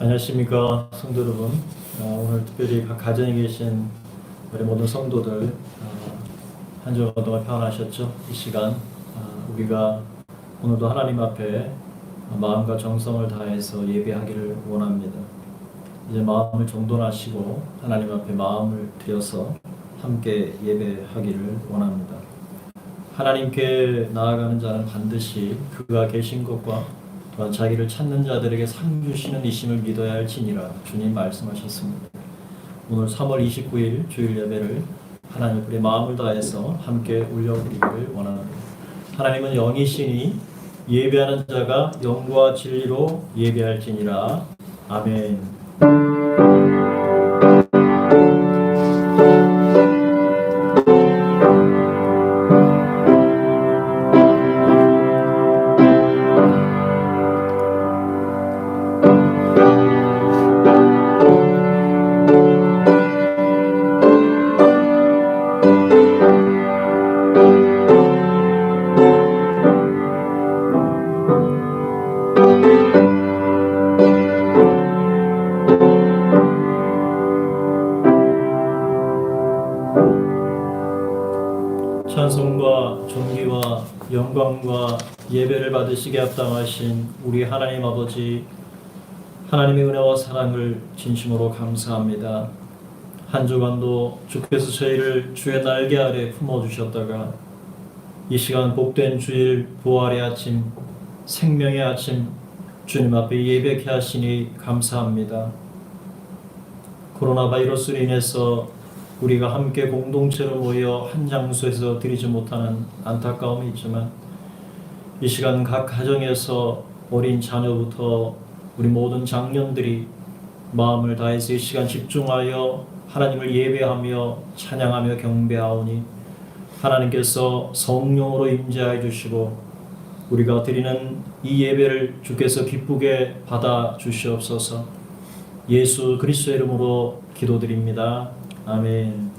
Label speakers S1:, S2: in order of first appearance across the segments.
S1: 안녕하십니까 성도 여러분. 오늘 특별히 각 가정에 계신 우리 모든 성도들 한 주간 동안 평안하셨죠? 이 시간 우리가 오늘도 하나님 앞에 마음과 정성을 다해서 예배하기를 원합니다. 이제 마음을 정돈하시고 하나님 앞에 마음을 들여서 함께 예배하기를 원합니다. 하나님께 나아가는 자는 반드시 그가 계신 것과 또한 자기를 찾는 자들에게 상 주시는 이심을 믿어야 할지니라 주님 말씀하셨습니다. 오늘 3월 29일 주일 예배를 하나님 앞에 마음을 다해서 함께 올려드리기를 원합니다. 하나님은 영이시니 예배하는 자가 영과 진리로 예배할지니라. 아멘. 찬송과 존귀와 영광과 예배를 받으시게 합당하신 우리 하나님 아버지, 하나님의 은혜와 사랑을 진심으로 감사합니다. 한 주간도 주께서 저희를 주의 날개 아래 품어주셨다가 이 시간 복된 주일, 부활의 아침, 생명의 아침 주님 앞에 예배케 하시니 감사합니다. 코로나 바이러스로 인해서 우리가 함께 공동체로 모여 한 장소에서 드리지 못하는 안타까움이 있지만 이 시간 각 가정에서 어린 자녀부터 우리 모든 장년들이 마음을 다해서 이 시간 집중하여 하나님을 예배하며 찬양하며 경배하오니 하나님께서 성령으로 임재하여 주시고 우리가 드리는 이 예배를 주께서 기쁘게 받아 주시옵소서. 예수 그리스도의 이름으로 기도드립니다. 아멘.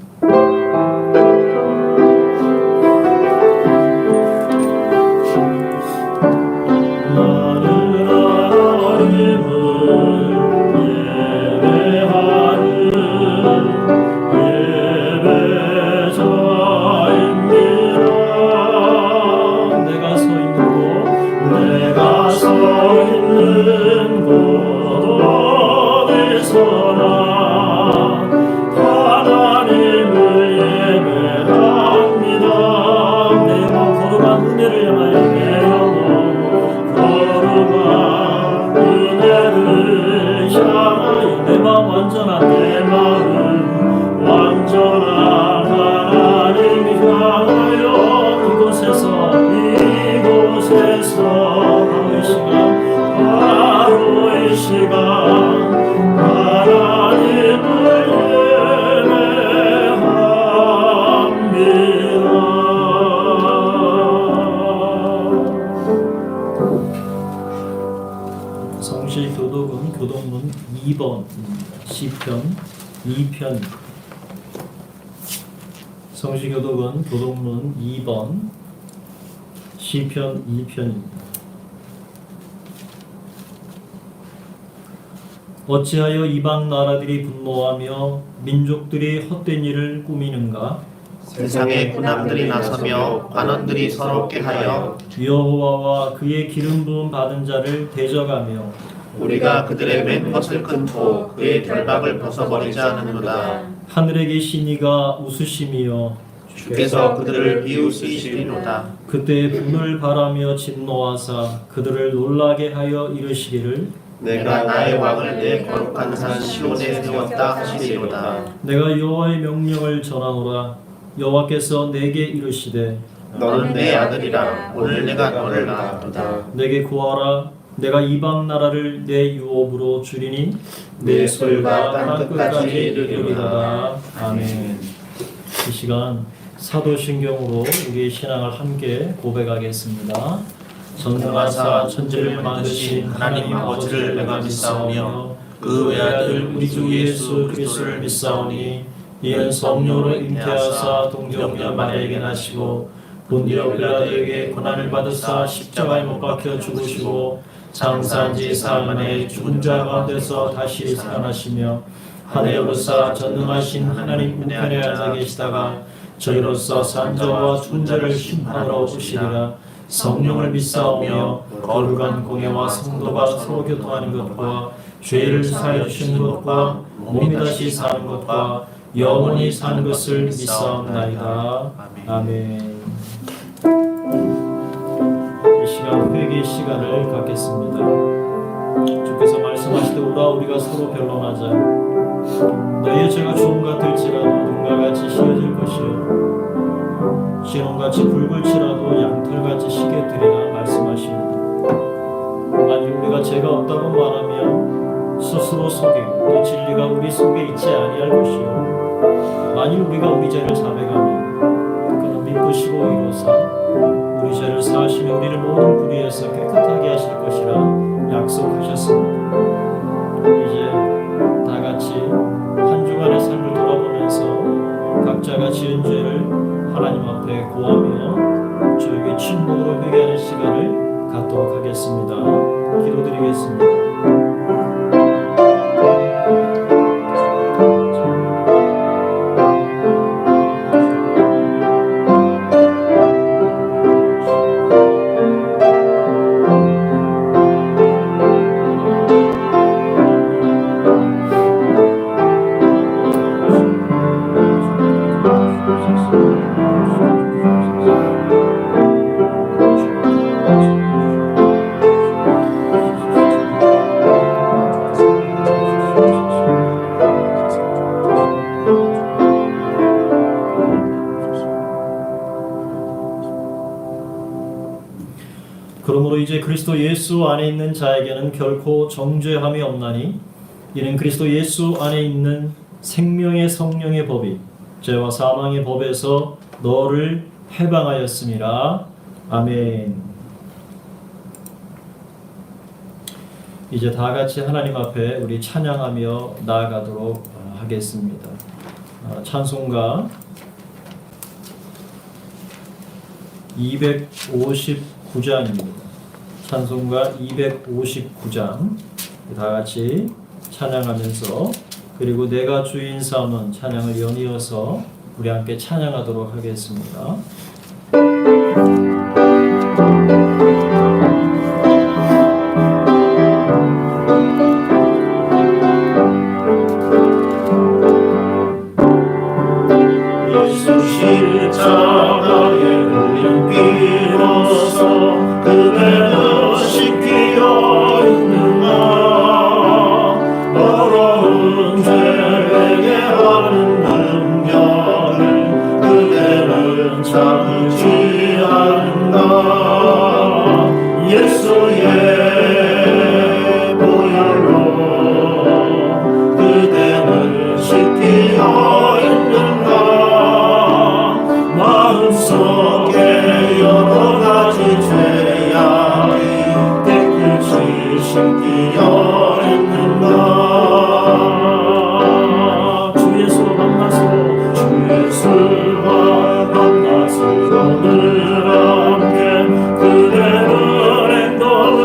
S1: 성실 교독은 교독문 2번 시편 2편. 성실 교독은 교독문 2번 시편 2편입니다. 어찌하여 이방 나라들이 분노하며 민족들이 헛된 일을 꾸미는가?
S2: 세상의 군함들이 나서며 관원들이 서럽게 하여
S1: 여호와와 그의 기름 부음 받은 자를 대적하며
S2: 우리가 그들의 맨것을 끊고 그의 결박을 벗어버리자 하는도다.
S1: 하늘에 계신 이가 웃으심이여
S2: 주께서 그들을 비웃으시리로다.
S1: 그때 분을 바라며 진노하사 그들을 놀라게 하여 이르시기를
S2: 내가 나의 왕을 내 거룩한 산 시온에 세웠다 하시리로다.
S1: 내가 여호와의 명령을 전하노라. 여호와께서 내게 이르시되
S2: 너는 내 아들이라. 오늘 내가 너를 낳았도다.
S1: 내게 구하라. 내가 이방 나라를 내 유업으로 주리니 내 소유가 땅 끝까지 이르리로다. 아멘. 이 시간 사도신경으로 우리의 신앙을 함께 고백하겠습니다. 전능하사 천지를 만드신 하나님 아버지를 내가 믿사오며 그 외아들 우리 주 예수 그리스도를 믿사오니 이는 성령으로 잉태하사 동정녀 마리아에게 나시고 본디오 빌라도에게 고난을 받으사 십자가에 못 박혀 죽으시고 장사한 지 사흘 만에 죽은 자 가운데서 다시 살아나시며 하늘에 오르사 전능하신 하나님 우편에 앉아 계시다가 저희로서 산자와 죽은 자를 심판하러 오시리라. 성령을 믿사오며 거룩한 공예와 성도가 서로 교통하는 것과 죄를 사하여 주시는 것과 몸이 다시 사는 것과 영원히 사는 것을 믿사옵나이다. 아멘. 이 시간 회개의 시간을 갖겠습니다. 주께서 말씀하시되 오라 우리가 서로 변론하자. 너희의 죄가 조금가 될지라도 눈과 같이 씌어질 것이요 진홍같이 붉을 지라도 양털같이 시게 되리라 말씀하십니다. 만일 우리가 죄가 없다고 말하며 스스로 속이고 또 진리가 우리 속에 있지 아니할 것이요 만일 우리가 우리 죄를 자백하면 그는 믿으시고 이루사 우리 죄를 사하시며 우리를 모든 불의에서 깨끗하게 하실 것이라 약속하셨습니다. 이제 다 같이 한 주간의 삶을 돌아보면서 각자가 지은 죄를 하나님 앞에 고하며 저에게 침묵으로 회개하는 시간을 갖도록 하겠습니다. 기도드리겠습니다. 그러므로 이제 그리스도 예수 안에 있는 자에게는 결코 정죄함이 없나니 이는 그리스도 예수 안에 있는 생명의 성령의 법이 죄와 사망의 법에서 너를 해방하였음이라. 아멘. 이제 다 같이 하나님 앞에 우리 찬양하며 나아가도록 하겠습니다. 찬송가 259장입니다. 찬송가 259장 다 같이 찬양하면서 그리고 내가 주인 삼은 찬양을 연이어서 우리 함께 찬양하도록 하겠습니다.
S2: 예수 십자가의 울림 비로소 그대로 씻기어 있는가 더러운 죄에게 하는 능력을 그대는 참지 않는가 예수의 보혈로 그대는 씻기어 있는가 마음속에 여러 가지 죄악이 깨끗이 씻기어 있는가 주 예수와 만나서 오늘 함께 그대는 행동을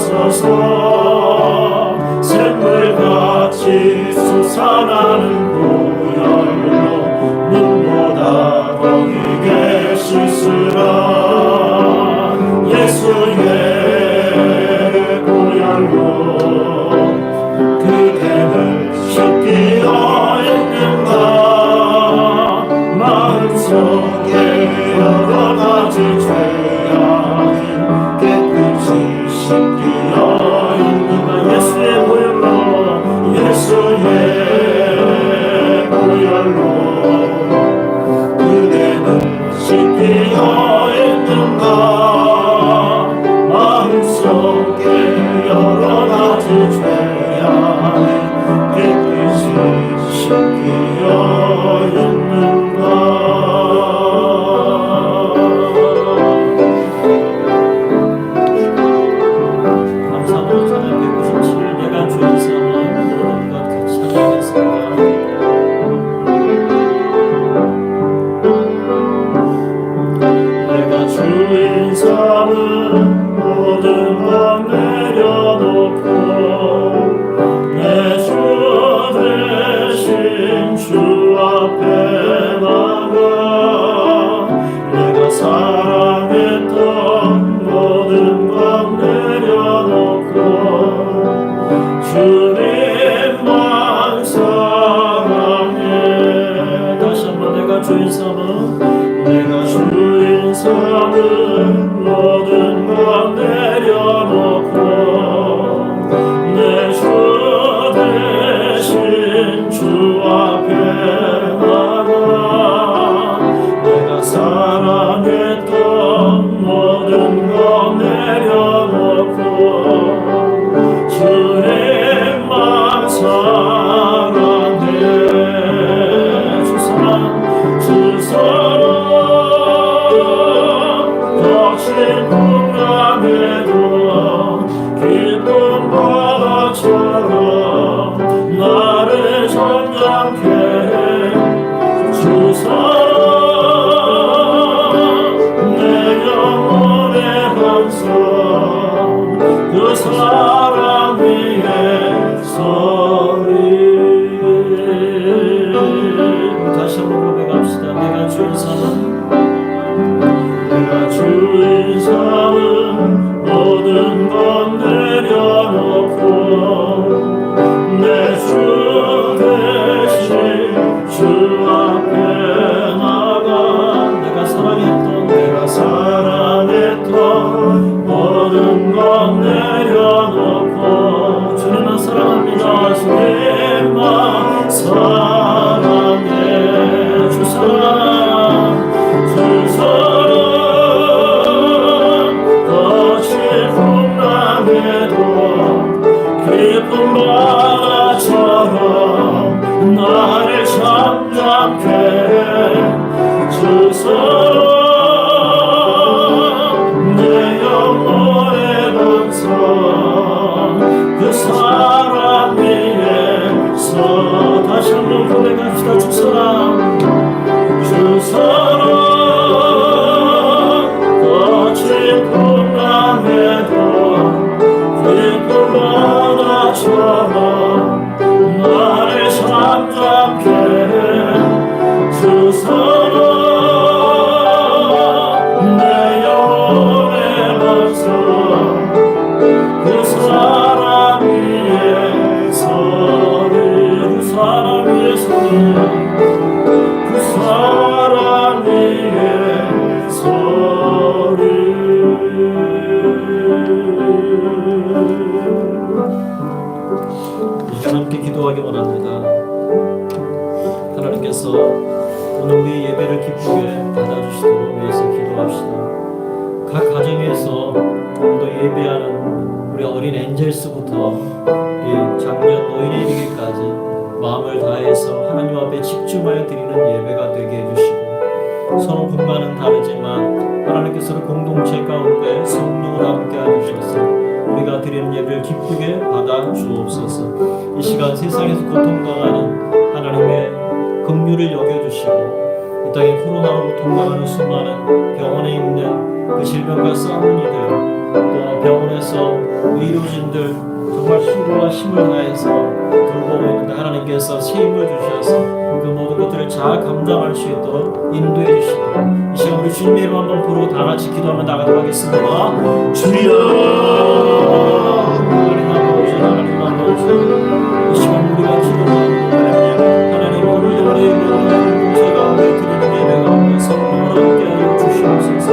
S1: 주옵소서. 샘물같이 솟아나는 보혈로 눈보다 더 크게 씻으라. 예수의 보혈로 그대를 씻기어 있는가. 마음속에 여러 가지 죄악을 깨끗이 씻기어 있는가. 예수의 보혈로 예수의 보혈로 그대는 씻기어 있는가. 마음속에 여러 가지 죄악을 깨끗이 씻기어 있는가. 감사함으로 찬양 197 내가 주의 삼은 모든 것 같이 찬양하겠습니다. 내가 주인 삼은 모든 것 내려놓고 내 주 대신 주 앞에 나가. 내가 사랑했던 모든 것 내려놓고 주님만 사랑해. 다시 한번 내가 주인 삼은 내가 주인 삼은 모든 것 내려놓고 내 주 대신 주 앞에 나가. 내가 사랑했던 모든 것 내려놓고 주님만 사랑해. 주 사랑 주 사랑 더 깊은 밤에도 깊은 바다처럼 나를 잠잠케 해. 주 사랑 내 영혼의 반성 그 사랑 위에 서리. 다시 한번 고백합시다. 내가 주인 삼은 내가 주인 삼은 모든 것 내려놓고 내 주 대신 주 앞에 나가. 내가 사랑했던 모든 것 내려놓고 주님만 사랑합니다. 주님만 사랑해. 주 사랑 더 깊은 밤에도 깊은 바다처럼 나를 잠잠케 주 사랑 내 영혼의 반성 그 사랑 위에서. 다시 한번 고백합시다. 주 사랑 주 사랑 더 깊은 밤에도 깊은 바다처럼 나를 잠잠케 주 사랑 내 영혼의 반성 그 사랑 위에 서리. 그 사랑 위에 서리. 그 사랑 위에 서리. 이 시간 함께 기도하기 원합니다. 하나님께서 오늘 우리 예배를 기쁘게 받아주시도록 위해서 기도합시다. 각 가정에서 오늘도 예배하는 우리 어린 엔젤스부터 우리 장년 노인에 이르기까지 마음을 다해서 하나님 앞에 집중하여 드리는 예배가 되게 해주시고, 서로 공간은 다르지만 하나님께서는 공동체 가운데 성령으로 함께 하셔서 우리가 드리는 예배를 기쁘게 받아 주옵소서. 이 시간 세상에서 고통당하는 하나님의 긍휼을 여겨주시고, 이 땅에 코로나로 고통당하는 수많은 병원에 있는 그 질병과 싸우는 이들, 또 병원에서 의료진들 정말 수고와 힘을 다해서 돌보고 있는데 하나님께서 새 힘을 주셔서 그 모든 것들을 잘 감당할 수 있도록 인도해 주시고 이 시간 우리 주님의 이름 한번 부르고 다 같이 기도하며 나가도록 하겠습니다.
S2: 주여
S1: 하나님 아버지 하나님 아버지 이 시간 우리가 기도하고 하나님 오늘 우리의 모든 공사 가운데 드리는 예배 가운데 성령을 함께하여 주시옵소서.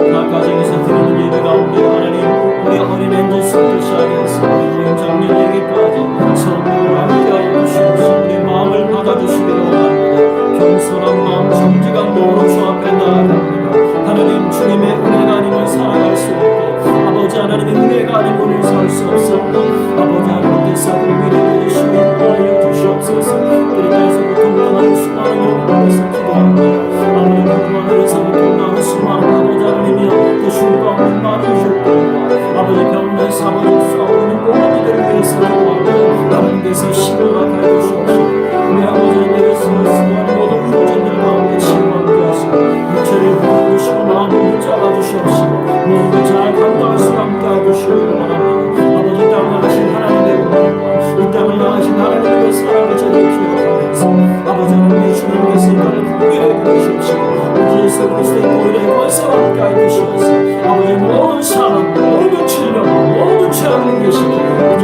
S1: 각 가정에서 드리는 예배 가운데 하나님 우리 어린 엔젤스부터 시작해서 우리 장년에게까지 성령을 함께하여 주시옵소서. 우리 마음을 받아주시기를 원합니다. 겸손한 마음 정직한 마음으로 주 앞에 나아갑니다. 하나님 주님의 은혜가 아니면 살아갈 수 없고 아버지 하나님의 은혜가 아니면 우리는 살 수 없사오니 아버지 하나님께서 은혜를 주시고 인도하여 주시옵소서. 우리 땅에서 고통당하는 수많은 영혼에서 기도합니다. 아버지 고통하늘에서 고통당하는 수많은 아버지 하나님이여 그 주님 가운데 많으셨고 아버지 병원에서 아버지 싸우는 모든 이들을 위해서 기도합니다. 하나님께서 힘을 허락하여 주시옵소서. 우리 아버지 하나님께서 수많은 모든 의료진들 가운데 치유하게 하시고 육체를 부어주시고 마음을 붙잡아 주시옵시고 모든 걸 잘 감당할 수 함께 해주시기 원합니다. 아버지 땅을 하신 하나님의 은혜와 이 땅을 향하신 하나님의 사랑을 저희를 기억하면서 아버지 하나님의 주님께서 이 땅을 풍요하게 해주시옵시고 예수 그리스도의 보혈의 권세와 함께 해주시옵소서. 아버지 모든 사람 모든 질병 모든 죄악을 계시고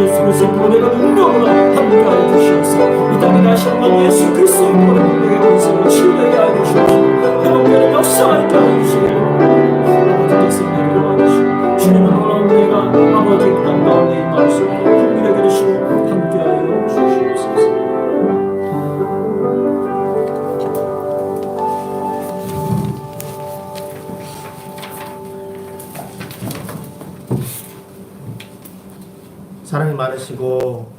S1: 예수 그리스도의 보혈의 능력으로 함께 해주시옵소서. 이 땅에 다시 한번 예수 그리스도의 보혈의 능력의 권세로 치유되게 해주시옵소서. 회복되는 역사가 있게 해주시기 아버지께서 내려와주시고 주님은 놀라운 은혜가 아버지 땅 가운데 임할 수 있도록 풍요하게 해주시고 함께하여 주시옵소서.
S2: 사랑이 많으시고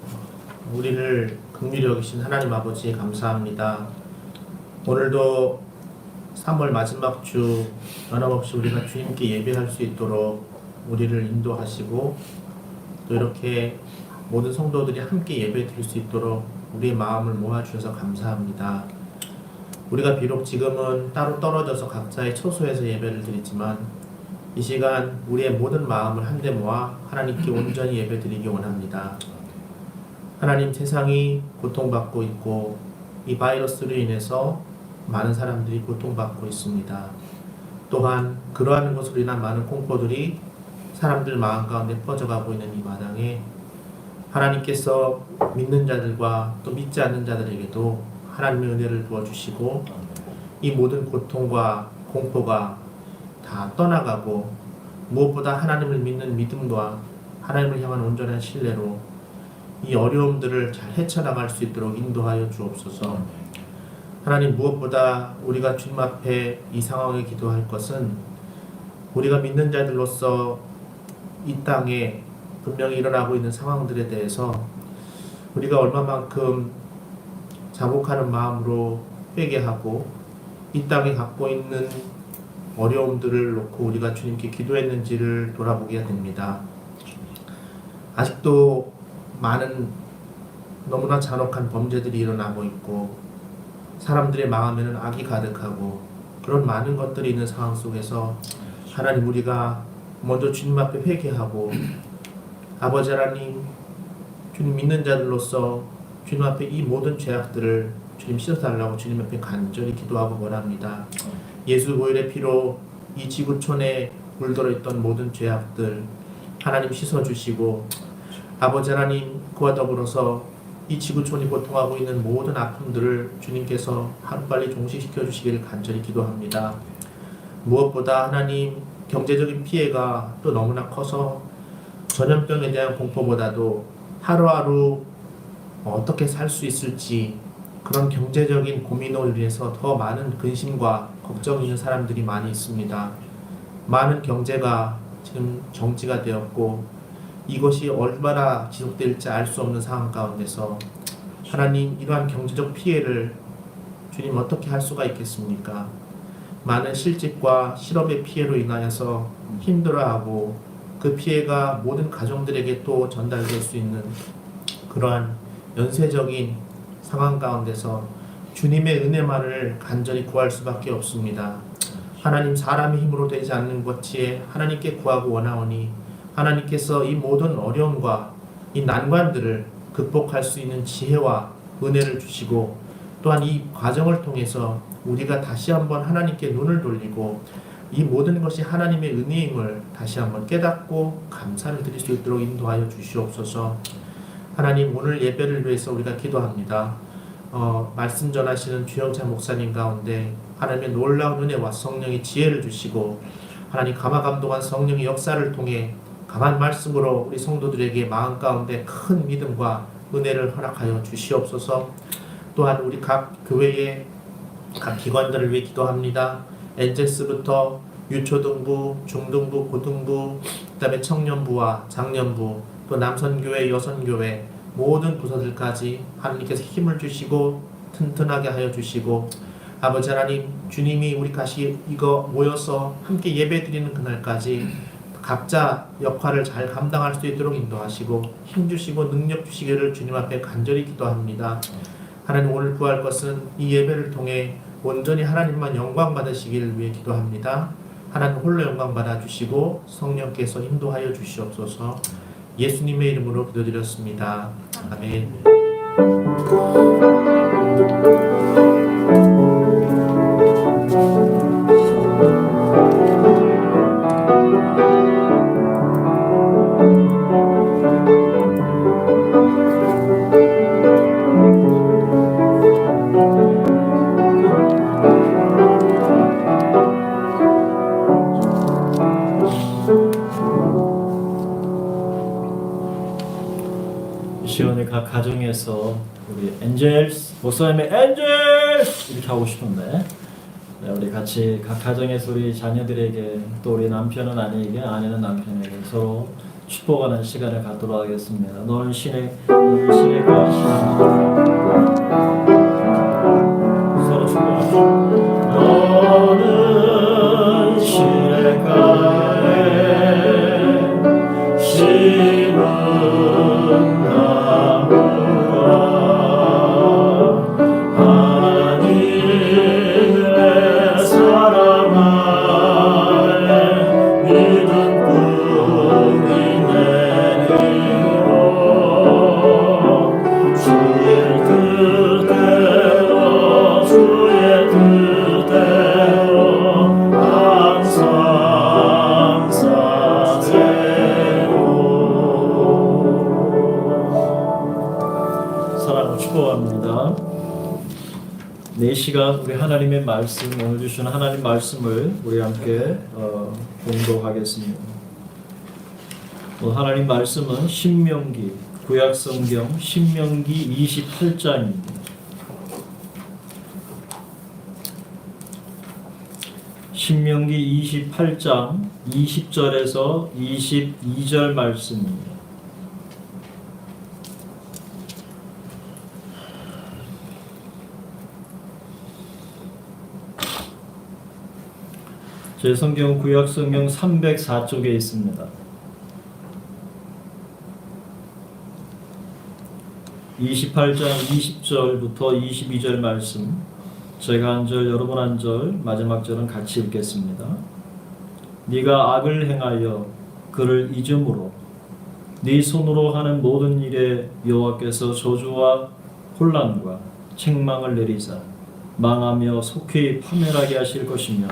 S2: 우리를 긍휼히 여기신 하나님 아버지 감사합니다. 오늘도 3월 마지막 주 변함없이 우리가 주님께 예배할 수 있도록 우리를 인도하시고 또 이렇게 모든 성도들이 함께 예배 드릴 수 있도록 우리의 마음을 모아주셔서 감사합니다. 우리가 비록 지금은 따로 떨어져서 각자의 처소에서 예배를 드리지만 이 시간 우리의 모든 마음을 한데 모아 하나님께 온전히 예배 드리기 원합니다. 하나님, 세상이 고통받고 있고 이 바이러스로 인해서 많은 사람들이 고통받고 있습니다. 또한 그러한 것으로 인한 많은 공포들이 사람들 마음 가운데 퍼져가고 있는 이 마당에 하나님께서 믿는 자들과 또 믿지 않는 자들에게도 하나님의 은혜를 부어주시고 이 모든 고통과 공포가 다 떠나가고 무엇보다 하나님을 믿는 믿음과 하나님을 향한 온전한 신뢰로 이 어려움들을 잘 헤쳐나갈 수 있도록 인도하여 주옵소서. 하나님, 무엇보다 우리가 주님 앞에 이 상황에 기도할 것은 우리가 믿는 자들로서 이 땅에 분명히 일어나고 있는 상황들에 대해서 우리가 얼마만큼 자복하는 마음으로 회개하고 이 땅에 갖고 있는 어려움들을 놓고 우리가 주님께 기도했는지를 돌아보게 됩니다. 아직도 많은 너무나 잔혹한 범죄들이 일어나고 있고 사람들의 마음에는 악이 가득하고 그런 많은 것들이 있는 상황 속에서 하나님, 우리가 먼저 주님 앞에 회개하고 아버지 하나님, 주님 믿는 자들로서 주님 앞에 이 모든 죄악들을 주님 씻어달라고 주님 앞에 간절히 기도하고 원합니다. 예수 보혈의 피로 이 지구촌에 물들어 있던 모든 죄악들 하나님 씻어주시고 아버지 하나님, 그와 더불어서 이 지구촌이 고통하고 있는 모든 아픔들을 주님께서 하루빨리 종식시켜 주시기를 간절히 기도합니다. 무엇보다 하나님, 경제적인 피해가 또 너무나 커서 전염병에 대한 공포보다도 하루하루 어떻게 살 수 있을지 그런 경제적인 고민으로 인해서 더 많은 근심과 걱정이 있는 사람들이 많이 있습니다. 많은 경제가 지금 정지가 되었고 이것이 얼마나 지속될지 알 수 없는 상황 가운데서 하나님, 이러한 경제적 피해를 주님 어떻게 할 수가 있겠습니까? 많은 실직과 실업의 피해로 인하여서 힘들어하고 그 피해가 모든 가정들에게 또 전달될 수 있는 그러한 연쇄적인 상황 가운데서 주님의 은혜만을 간절히 구할 수밖에 없습니다. 하나님, 사람의 힘으로 되지 않는 것이 하나님께 구하고 원하오니 하나님께서 이 모든 어려움과 이 난관들을 극복할 수 있는 지혜와 은혜를 주시고, 또한 이 과정을 통해서 우리가 다시 한번 하나님께 눈을 돌리고 이 모든 것이 하나님의 은혜임을 다시 한번 깨닫고 감사를 드릴 수 있도록 인도하여 주시옵소서. 하나님, 오늘 예배를 위해서 우리가 기도합니다. 말씀 전하시는 주영찬 목사님 가운데 하나님의 놀라운 은혜와 성령의 지혜를 주시고, 하나님 감화감동한 성령의 역사를 통해 강한 말씀으로 우리 성도들에게 마음 가운데 큰 믿음과 은혜를 허락하여 주시옵소서. 또한 우리 각 교회의 각 기관들을 위해 기도합니다. 엔젤스부터 유초등부, 중등부, 고등부, 그 다음에 청년부와 장년부, 또 남선교회, 여선교회 모든 부서들까지 하나님께서 힘을 주시고 튼튼하게 하여 주시고, 아버지 하나님, 주님이 우리 다시 이거 모여서 함께 예배드리는 그날까지 각자 역할을 잘 감당할 수 있도록 인도하시고 힘 주시고 능력 주시기를 주님 앞에 간절히 기도합니다. 하나님, 오늘 구할 것은 이 예배를 통해 온전히 하나님만 영광 받으시기를 위해 기도합니다. 하나님 홀로 영광 받아 주시고 성령께서 인도하여 주시옵소서. 예수님의 이름으로 기도드렸습니다. 아멘.
S1: 시온의 각 가정에서 우리 엔젤스 목사님의 엔젤스 이렇게 하고 싶은데, 네, 우리 같이 각 가정에서 우리 자녀들에게 또 우리 남편은 아내에게, 아내는 남편에게 서로 축복하는 시간을 갖도록 하겠습니다. 너는 신의 것이다. 서로 축복합시다. 너는 신의 가에 심은 축복합니다. 4시간 우리 하나님의 말씀, 오늘 주시는 하나님 말씀을 우리 함께 공독하겠습니다. 오늘 하나님 말씀은 신명기, 구약성경 신명기 28장입니다. 신명기 28장 20절에서 22절 말씀입니다. 제 성경 구약성경 304쪽에 있습니다. 28장 20절부터 22절 말씀, 제가 한 절, 여러분 한 절, 마지막 절은 같이 읽겠습니다. 네가 악을 행하여 그를 잊음으로 네 손으로 하는 모든 일에 여호와께서 저주와 혼란과 책망을 내리사 망하며 속히 파멸하게 하실 것이며,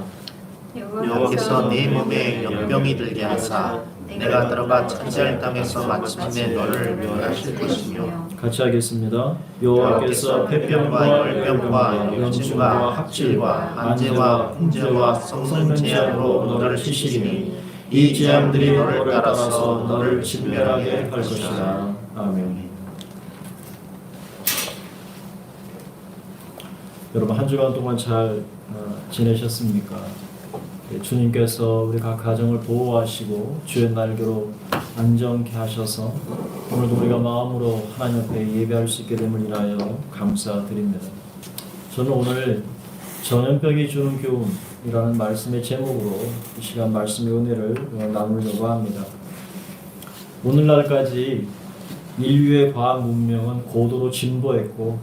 S3: 여호와께서 네 몸에 연병이 들게 하사 내가 들어가 차지할 땅에서 마침내 너를 멸하실 것이며,
S1: 같이 하겠습니다. 여호와께서 폐병과 열병과 염증과 학질과 안제와 풍제와 썩는 재앙으로 너를 치시리니 이 재앙들이 너를 따라서 너를 진멸하게 할 것이다. 아멘. 여러분, 한 주간 동안 잘 지내셨습니까? 주님께서 우리 각 가정을 보호하시고 주의 날개로 안정케 하셔서 오늘도 우리가 마음으로 하나님 앞에 예배할 수 있게 됨을 인하여 감사드립니다. 저는 오늘 전염병이 주는 교훈이라는 말씀의 제목으로 이 시간 말씀의 은혜를 나누려고 합니다. 오늘날까지 인류의 과학 문명은 고도로 진보했고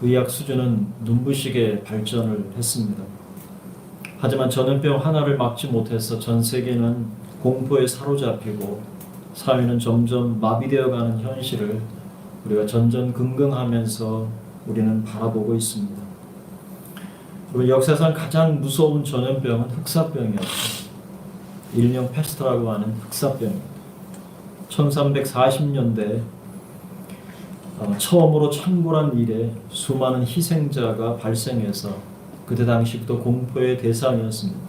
S1: 의학 수준은 눈부시게 발전을 했습니다. 하지만 전염병 하나를 막지 못해서 전 세계는 공포에 사로잡히고 사회는 점점 마비되어가는 현실을 우리가 전전긍긍하면서 우리는 바라보고 있습니다. 그리고 역사상 가장 무서운 전염병은 흑사병이었죠. 일명 패스트라고 하는 흑사병입니다. 1340년대 처음으로 창궐한 이래 수많은 희생자가 발생해서 그때 당시부터 공포의 대상이었습니다.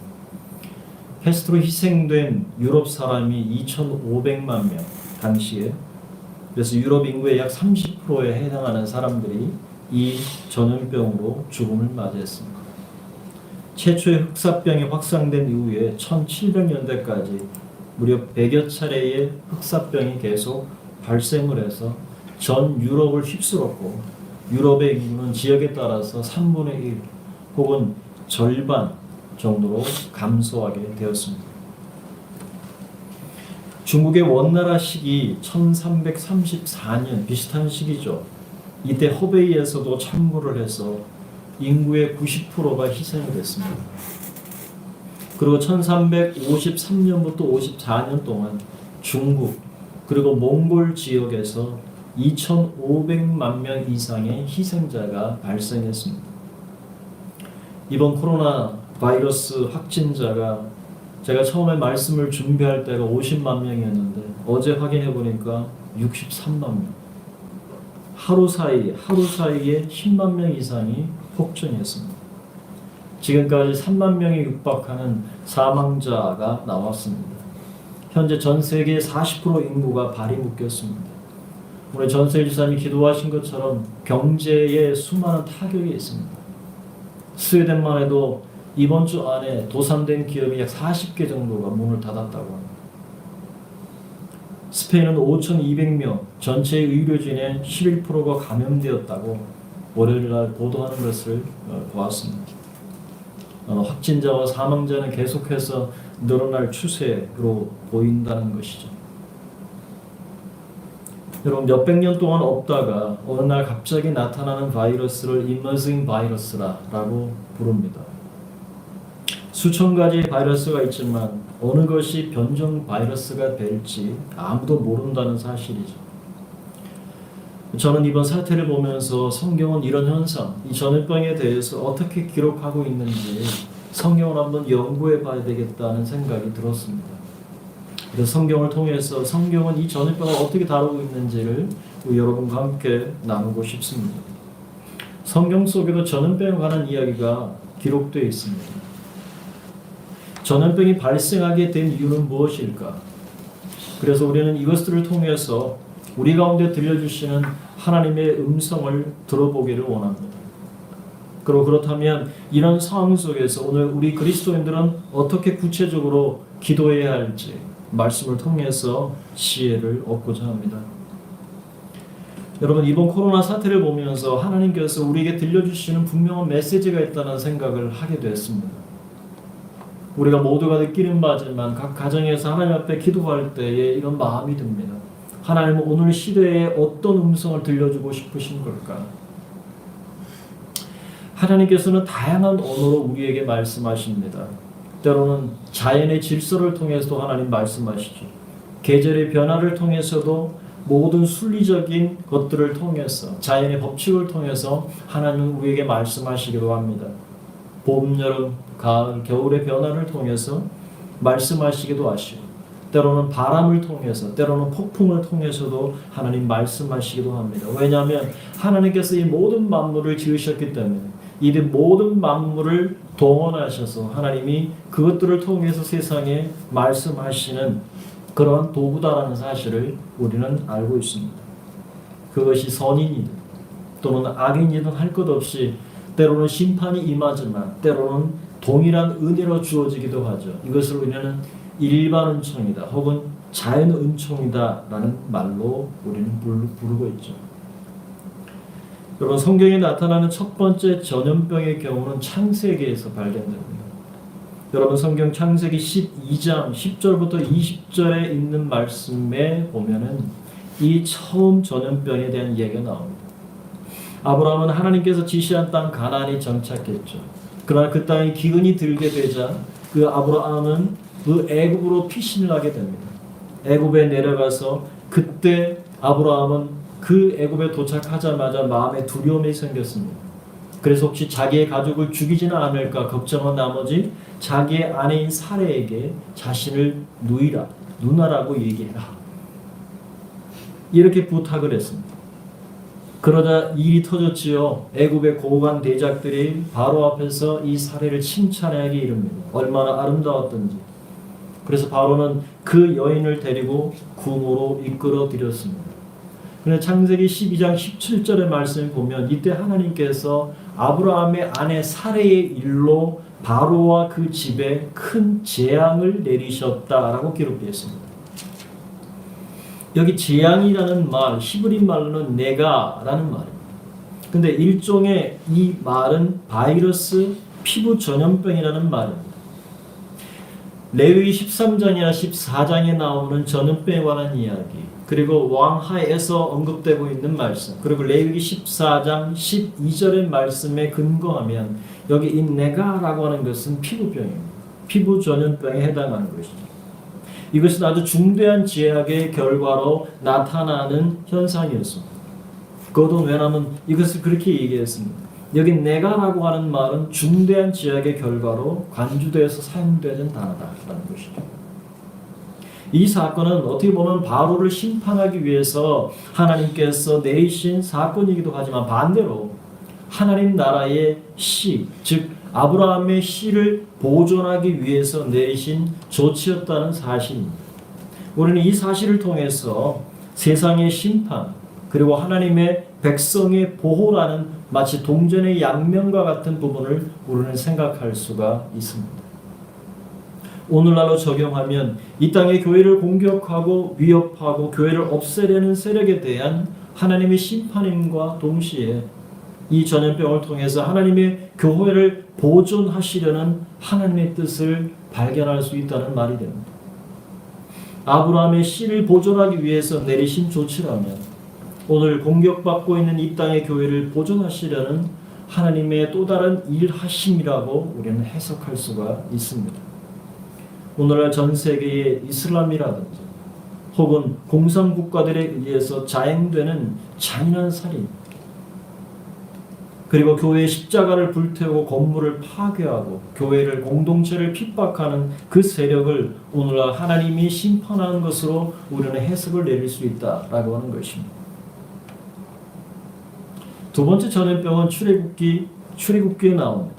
S1: 패스트로 희생된 유럽 사람이 2,500만 명 당시에, 그래서 유럽 인구의 약 30%에 해당하는 사람들이 이 전염병으로 죽음을 맞이했습니다. 최초의 흑사병이 확산된 이후에 1700년대까지 무려 100여 차례의 흑사병이 계속 발생을 해서 전 유럽을 휩쓸었고, 유럽의 인구는 지역에 따라서 3분의 1 혹은 절반 정도로 감소하게 되었습니다. 중국의 원나라 시기 1334년 비슷한 시기죠. 이때 허베이에서도 참고를 해서 인구의 90%가 희생이 됐습니다. 그리고 1353년부터 54년 동안 중국 그리고 몽골 지역에서 2,500만 명 이상의 희생자가 발생했습니다. 이번 코로나 바이러스 확진자가 제가 처음에 말씀을 준비할 때가 50만 명이었는데 어제 확인해 보니까 63만 명. 하루 사이에 10만 명 이상이 폭증했습니다. 지금까지 3만 명에 육박하는 사망자가 나왔습니다. 현재 전 세계 40% 인구가 발이 묶였습니다. 오늘 전세일 지사님이 기도하신 것처럼 경제에 수많은 타격이 있습니다. 스웨덴만 해도 이번 주 안에 도산된 기업이 약 40개 정도가 문을 닫았다고 합니다. 스페인은 5,200명, 전체의 의료진의 11%가 감염되었다고 월요일날 보도하는 것을 보았습니다. 확진자와 사망자는 계속해서 늘어날 추세로 보인다는 것이죠. 여러분, 몇백 년 동안 없다가 어느 날 갑자기 나타나는 바이러스를 이머징 바이러스라고 부릅니다. 수천 가지의 바이러스가 있지만 어느 것이 변종 바이러스가 될지 아무도 모른다는 사실이죠. 저는 이번 사태를 보면서 성경은 이런 현상, 이 전염병에 대해서 어떻게 기록하고 있는지 성경을 한번 연구해 봐야 되겠다는 생각이 들었습니다. 그래서 성경을 통해서 성경은 이 전염병을 어떻게 다루고 있는지를 여러분과 함께 나누고 싶습니다. 성경 속에도 전염병에 관한 이야기가 기록되어 있습니다. 전염병이 발생하게 된 이유는 무엇일까? 그래서 우리는 이것들을 통해서 우리 가운데 들려주시는 하나님의 음성을 들어보기를 원합니다. 그리고 그렇다면 이런 상황 속에서 오늘 우리 그리스도인들은 어떻게 구체적으로 기도해야 할지 말씀을 통해서 지혜를 얻고자 합니다. 여러분, 이번 코로나 사태를 보면서 하나님께서 우리에게 들려주시는 분명한 메시지가 있다는 생각을 하게 됐습니다. 우리가 모두가 느끼는 바지만 각 가정에서 하나님 앞에 기도할 때에 이런 마음이 듭니다. 하나님은 오늘 시대에 어떤 음성을 들려주고 싶으신 걸까? 하나님께서는 다양한 언어로 우리에게 말씀하십니다. 때로는 자연의 질서를 통해서도 하나님 말씀하시죠. 계절의 변화를 통해서도 모든 순리적인 것들을 통해서 자연의 법칙을 통해서 하나님은 우리에게 말씀하시기도 합니다. 봄, 여름, 가을, 겨울의 변화를 통해서 말씀하시기도 하시고 때로는 바람을 통해서 때로는 폭풍을 통해서도 하나님 말씀하시기도 합니다. 왜냐하면 하나님께서 이 모든 만물을 지으셨기 때문에 이 모든 만물을 동원하셔서 하나님이 그것들을 통해서 세상에 말씀하시는 그러한 도구다라는 사실을 우리는 알고 있습니다. 그것이 선인이든 또는 악인이든 할 것 없이 때로는 심판이 임하지만 때로는 동일한 은혜로 주어지기도 하죠. 이것을 우리는 일반 은총이다 혹은 자연 은총이다 라는 말로 우리는 부르고 있죠. 여러분, 성경에 나타나는 첫 번째 전염병의 경우는 창세기에서 발견됩니다. 여러분, 성경 창세기 12장 10절부터 20절에 있는 말씀에 보면은 이 처음 전염병에 대한 이야기가 나옵니다. 아브라함은 하나님께서 지시한 땅 가나안에 정착했죠. 그러나 그 땅에 기근이 들게 되자 그 아브라함은 그 애굽으로 피신을 하게 됩니다. 애굽에 내려가서 그때 아브라함은 그 애굽에 도착하자마자 마음에 두려움이 생겼습니다. 그래서 혹시 자기의 가족을 죽이지는 않을까 걱정한 나머지 자기의 아내인 사레에게 자신을 누나라고 얘기해라. 이렇게 부탁을 했습니다. 그러자 일이 터졌지요. 애굽의 고관 대작들이 바로 앞에서 이 사례를 칭찬하게 이릅니다. 얼마나 아름다웠던지. 그래서 바로는 그 여인을 데리고 궁으로 이끌어 들였습니다. 그런데 창세기 12장 17절의 말씀을 보면 이때 하나님께서 아브라함의 아내 사레의 일로 바로와 그 집에 큰 재앙을 내리셨다라고 기록되어 있습니다. 여기 재앙이라는 말, 히브리 말로는 네가라는 말입니다. 근데 일종의 이 말은 바이러스, 피부 전염병이라는 말입니다. 레위기 13장이나 14장에 나오는 전염병에 관한 이야기, 그리고 왕하에서 언급되고 있는 말씀, 그리고 레위기 14장 12절의 말씀에 근거하면 여기 이 네가라고 하는 것은 피부병입니다. 피부 전염병에 해당하는 것이죠. 이것은 아주 중대한 제약의 결과로 나타나는 현상이었습니다. 그것도 왜냐하면 이것을 그렇게 얘기했습니다. 여기 네가라고 하는 말은 중대한 제약의 결과로 간주되어서 사용되는 단어다라는 것이죠. 이 사건은 어떻게 보면 바로를 심판하기 위해서 하나님께서 내리신 사건이기도 하지만 반대로 하나님 나라의 씨, 즉 아브라함의 씨를 보존하기 위해서 내리신 조치였다는 사실입니다. 우리는 이 사실을 통해서 세상의 심판 그리고 하나님의 백성의 보호라는 마치 동전의 양면과 같은 부분을 우리는 생각할 수가 있습니다. 오늘날로 적용하면 이 땅의 교회를 공격하고 위협하고 교회를 없애려는 세력에 대한 하나님의 심판임과 동시에 이 전염병을 통해서 하나님의 교회를 보존하시려는 하나님의 뜻을 발견할 수 있다는 말이 됩니다. 아브라함의 씨를 보존하기 위해서 내리신 조치라면 오늘 공격받고 있는 이 땅의 교회를 보존하시려는 하나님의 또 다른 일하심이라고 우리는 해석할 수가 있습니다. 오늘날 전 세계의 이슬람이라든지 혹은 공산국가들에 의해서 자행되는 잔인한 살인, 그리고 교회의 십자가를 불태우고 건물을 파괴하고 교회를 공동체를 핍박하는 그 세력을 오늘날 하나님이 심판하는 것으로 우리는 해석을 내릴 수 있다라고 하는 것입니다. 두 번째 전염병은 출애굽기에 나옵니다.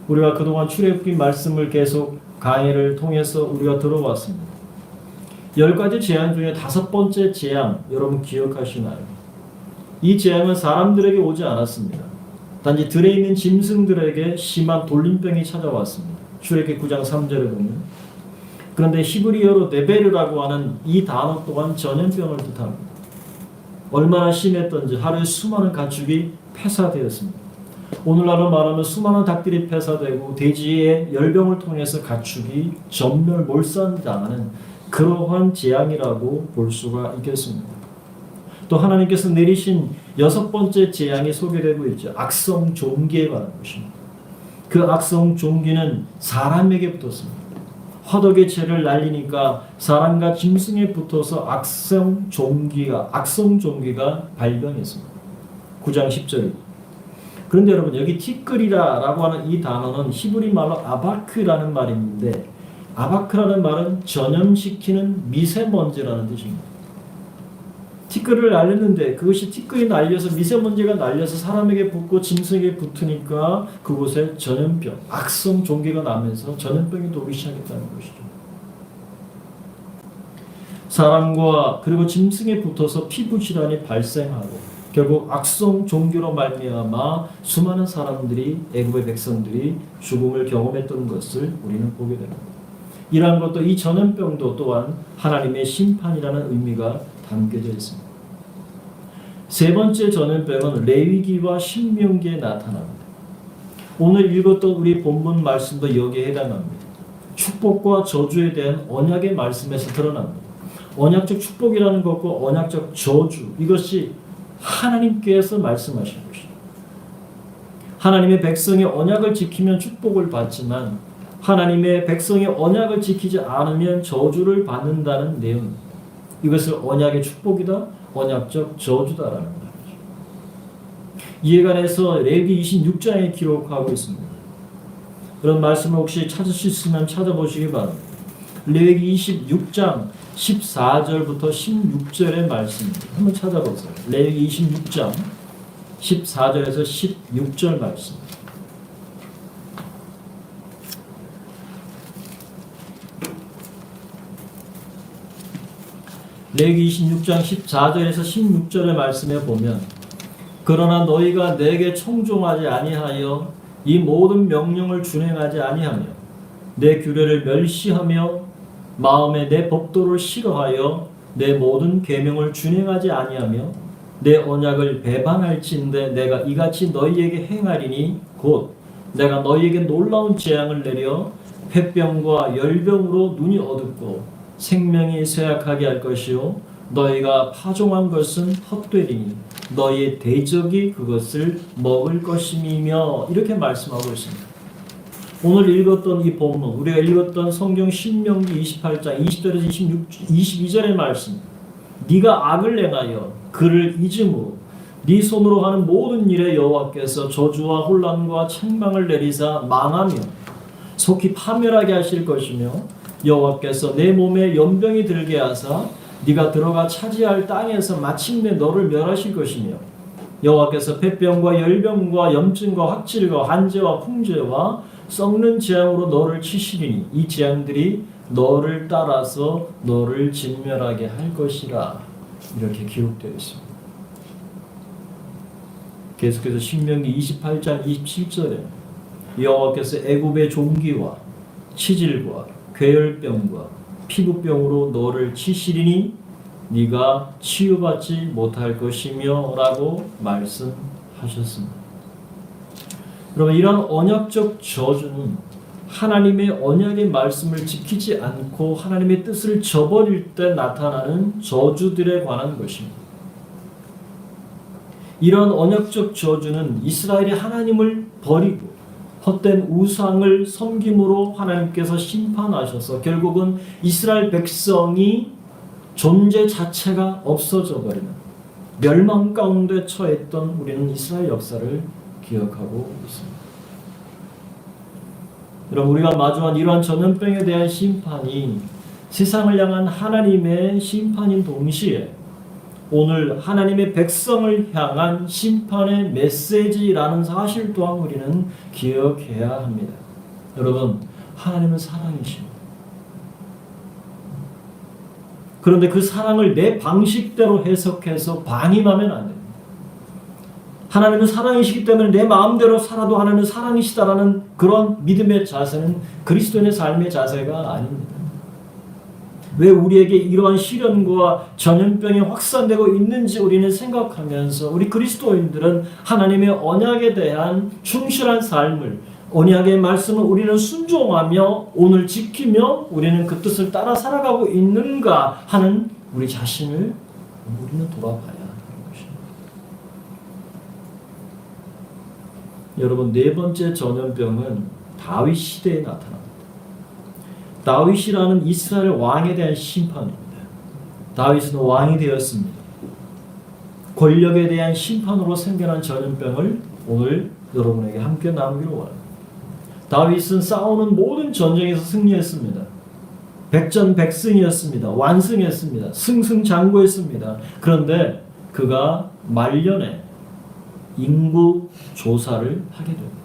S1: 우리가 그동안 출애굽기 말씀을 계속 강의를 통해서 우리가 들어왔습니다. 10가지 재앙 중에 5번째 재앙 여러분 기억하시나요? 이 재앙은 사람들에게 오지 않았습니다. 단지 들에 있는 짐승들에게 심한 돌림병이 찾아왔습니다. 출애굽기 9장 3절에 보면. 그런데 히브리어로 네베르라고 하는 이 단어 또한 전염병을 뜻합니다. 얼마나 심했던지 하루에 수많은 가축이 폐사되었습니다. 오늘날로 말하면 수많은 닭들이 폐사되고 돼지의 열병을 통해서 가축이 전멸 몰살당하는 그러한 재앙이라고 볼 수가 있겠습니다. 또 하나님께서 내리신 6번째 재앙이 소개되고 있죠. 악성 종기에 관한 것입니다. 그 악성 종기는 사람에게 붙었습니다. 화덕의 채를 날리니까 사람과 짐승에 붙어서 악성 종기가 발병했습니다. 9장 10절. 그런데 여러분 여기 티끌이라고 하는 이 단어는 히브리 말로 아바크라는 말이 있는데 아바크라는 말은 전염시키는 미세먼지라는 뜻입니다. 티끌을 날렸는데 그것이 티끌이 날려서 미세먼지가 날려서 사람에게 붙고 짐승에게 붙으니까 그곳에 전염병, 악성 종기가 나면서 전염병이 도기 시작했다는 것이죠. 사람과 그리고 짐승에 붙어서 피부 질환이 발생하고 결국 악성 종기로 말미암아 수많은 사람들이 애굽의 백성들이 죽음을 경험했던 것을 우리는 보게 됩니다. 이러한 것도 이 전염병도 또한 하나님의 심판이라는 의미가 담겨져 있습니다. 세 번째 전염병은 레위기와 신명기에 나타납니다. 오늘 읽었던 우리 본문 말씀도 여기에 해당합니다. 축복과 저주에 대한 언약의 말씀에서 드러납니다. 언약적 축복이라는 것과 언약적 저주, 이것이 하나님께서 말씀하신 것입니다. 하나님의 백성이 언약을 지키면 축복을 받지만 하나님의 백성의 언약을 지키지 않으면 저주를 받는다는 내용. 이것을 언약의 축복이다, 언약적 저주다라는 말이죠. 이에 관해서 레위기 26장에 기록하고 있습니다. 그런 말씀을 혹시 찾을 수 있으면 찾아보시기 바랍니다. 레위기 26장 14절부터 16절의 말씀입니다. 한번 찾아보세요. 레위기 26장 14절에서 16절 말씀. 레위기 26장 14절에서 16절의 말씀에 보면 그러나 너희가 내게 청종하지 아니하여 이 모든 명령을 준행하지 아니하며 내 규례를 멸시하며 마음에 내 법도를 싫어하여 내 모든 계명을 준행하지 아니하며 내 언약을 배반할진대 내가 이같이 너희에게 행하리니 곧 내가 너희에게 놀라운 재앙을 내려 폐병과 열병으로 눈이 어둡고 생명이 쇠약하게 할 것이요 너희가 파종한 것은 헛되리니 너희의 대적이 그것을 먹을 것임이며 이렇게 말씀하고 있습니다. 오늘 읽었던 이 본문, 우리가 읽었던 성경 신명기 28장 20절에서 22절의 말씀, 네가 악을 행하여 그를 잊음으로 네 손으로 하는 모든 일에 여호와께서 저주와 혼란과 책망을 내리사 망하며 속히 파멸하게 하실 것이며 여호와께서 내 몸에 연병이 들게 하사 네가 들어가 차지할 땅에서 마침내 너를 멸하실 것이며 여호와께서 폐병과 열병과 염증과 확질과 한재와 풍재와 썩는 재앙으로 너를 치시리니 이 재앙들이 너를 따라서 너를 진멸하게 할 것이라 이렇게 기록되어 있습니다. 계속해서 신명기 28장 27절에 여호와께서 애굽의 종기와 치질과 괴혈병과 피부병으로 너를 치시리니 네가 치유받지 못할 것이며 라고 말씀하셨습니다. 여러분, 이런 언약적 저주는 하나님의 언약의 말씀을 지키지 않고 하나님의 뜻을 저버릴 때 나타나는 저주들에 관한 것입니다. 이런 언약적 저주는 이스라엘이 하나님을 버리고 헛된 우상을 섬김으로 하나님께서 심판하셔서 결국은 이스라엘 백성이 존재 자체가 없어져 버리는 멸망 가운데 처했던 우리는 이스라엘 역사를 기억하고 있습니다. 여러분, 우리가 마주한 이러한 전염병에 대한 심판이 세상을 향한 하나님의 심판인 동시에 오늘 하나님의 백성을 향한 심판의 메시지라는 사실 또한 우리는 기억해야 합니다. 여러분, 하나님은 사랑이십니다. 그런데 그 사랑을 내 방식대로 해석해서 방임하면 안 됩니다. 하나님은 사랑이시기 때문에 내 마음대로 살아도 하나님은 사랑이시다라는 그런 믿음의 자세는 그리스도인의 삶의 자세가 아닙니다. 왜 우리에게 이러한 시련과 전염병이 확산되고 있는지 우리는 생각하면서 우리 그리스도인들은 하나님의 언약에 대한 충실한 삶을, 언약의 말씀을 우리는 순종하며 오늘 지키며 우리는 그 뜻을 따라 살아가고 있는가 하는 우리 자신을 우리는 돌아봐야 하는 것입니다. 여러분, 네 번째 전염병은 다윗 시대에 나타납니다. 다윗이라는 이스라엘 왕에 대한 심판입니다. 다윗은 왕이 되었습니다. 권력에 대한 심판으로 생겨난 전염병을 오늘 여러분에게 함께 나누기로 원합니다. 다윗은 싸우는 모든 전쟁에서 승리했습니다. 백전백승이었습니다. 완승했습니다. 승승장구했습니다. 그런데 그가 말년에 인구 조사를 하게 됩니다.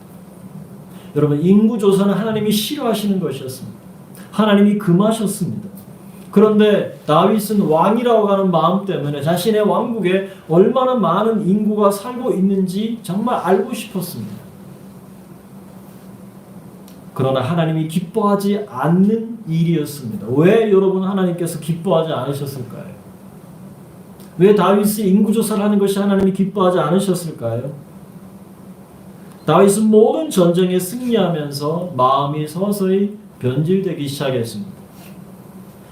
S1: 여러분, 인구 조사는 하나님이 싫어하시는 것이었습니다. 하나님이 금하셨습니다. 그런데 다윗은 왕이라고 하는 마음 때문에 자신의 왕국에 얼마나 많은 인구가 살고 있는지 정말 알고 싶었습니다. 그러나 하나님이 기뻐하지 않는 일이었습니다. 왜 여러분 하나님께서 기뻐하지 않으셨을까요? 왜 다윗이 인구조사를 하는 것이 하나님이 기뻐하지 않으셨을까요? 다윗은 모든 전쟁에 승리하면서 마음이 서서히 변질되기 시작했습니다.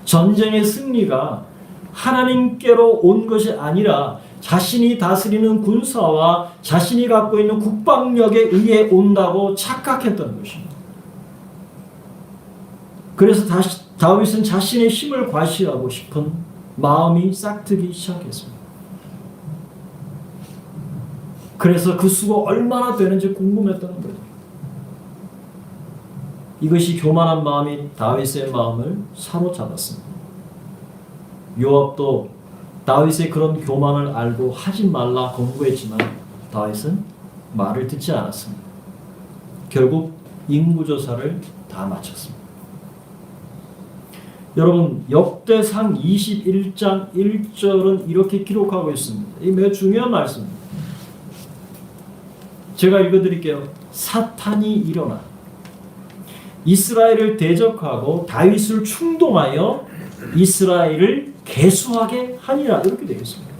S1: 전쟁의 승리가 하나님께로 온 것이 아니라 자신이 다스리는 군사와 자신이 갖고 있는 국방력에 의해 온다고 착각했던 것입니다. 그래서 다윗은 자신의 힘을 과시하고 싶은 마음이 싹트기 시작했습니다. 그래서 그 수가 얼마나 되는지 궁금했다는 거죠. 이것이 교만한 마음이 다윗의 마음을 사로잡았습니다. 요압도 다윗의 그런 교만을 알고 하지 말라 권고했지만 다윗은 말을 듣지 않았습니다. 결국 인구조사를 다 마쳤습니다. 여러분, 역대상 21장 1절은 이렇게 기록하고 있습니다. 이 매우 중요한 말씀입니다. 제가 읽어드릴게요. 사탄이 일어나 이스라엘을 대적하고 다윗을 충동하여 이스라엘을 계수하게 하니라, 이렇게 되어 있습니다.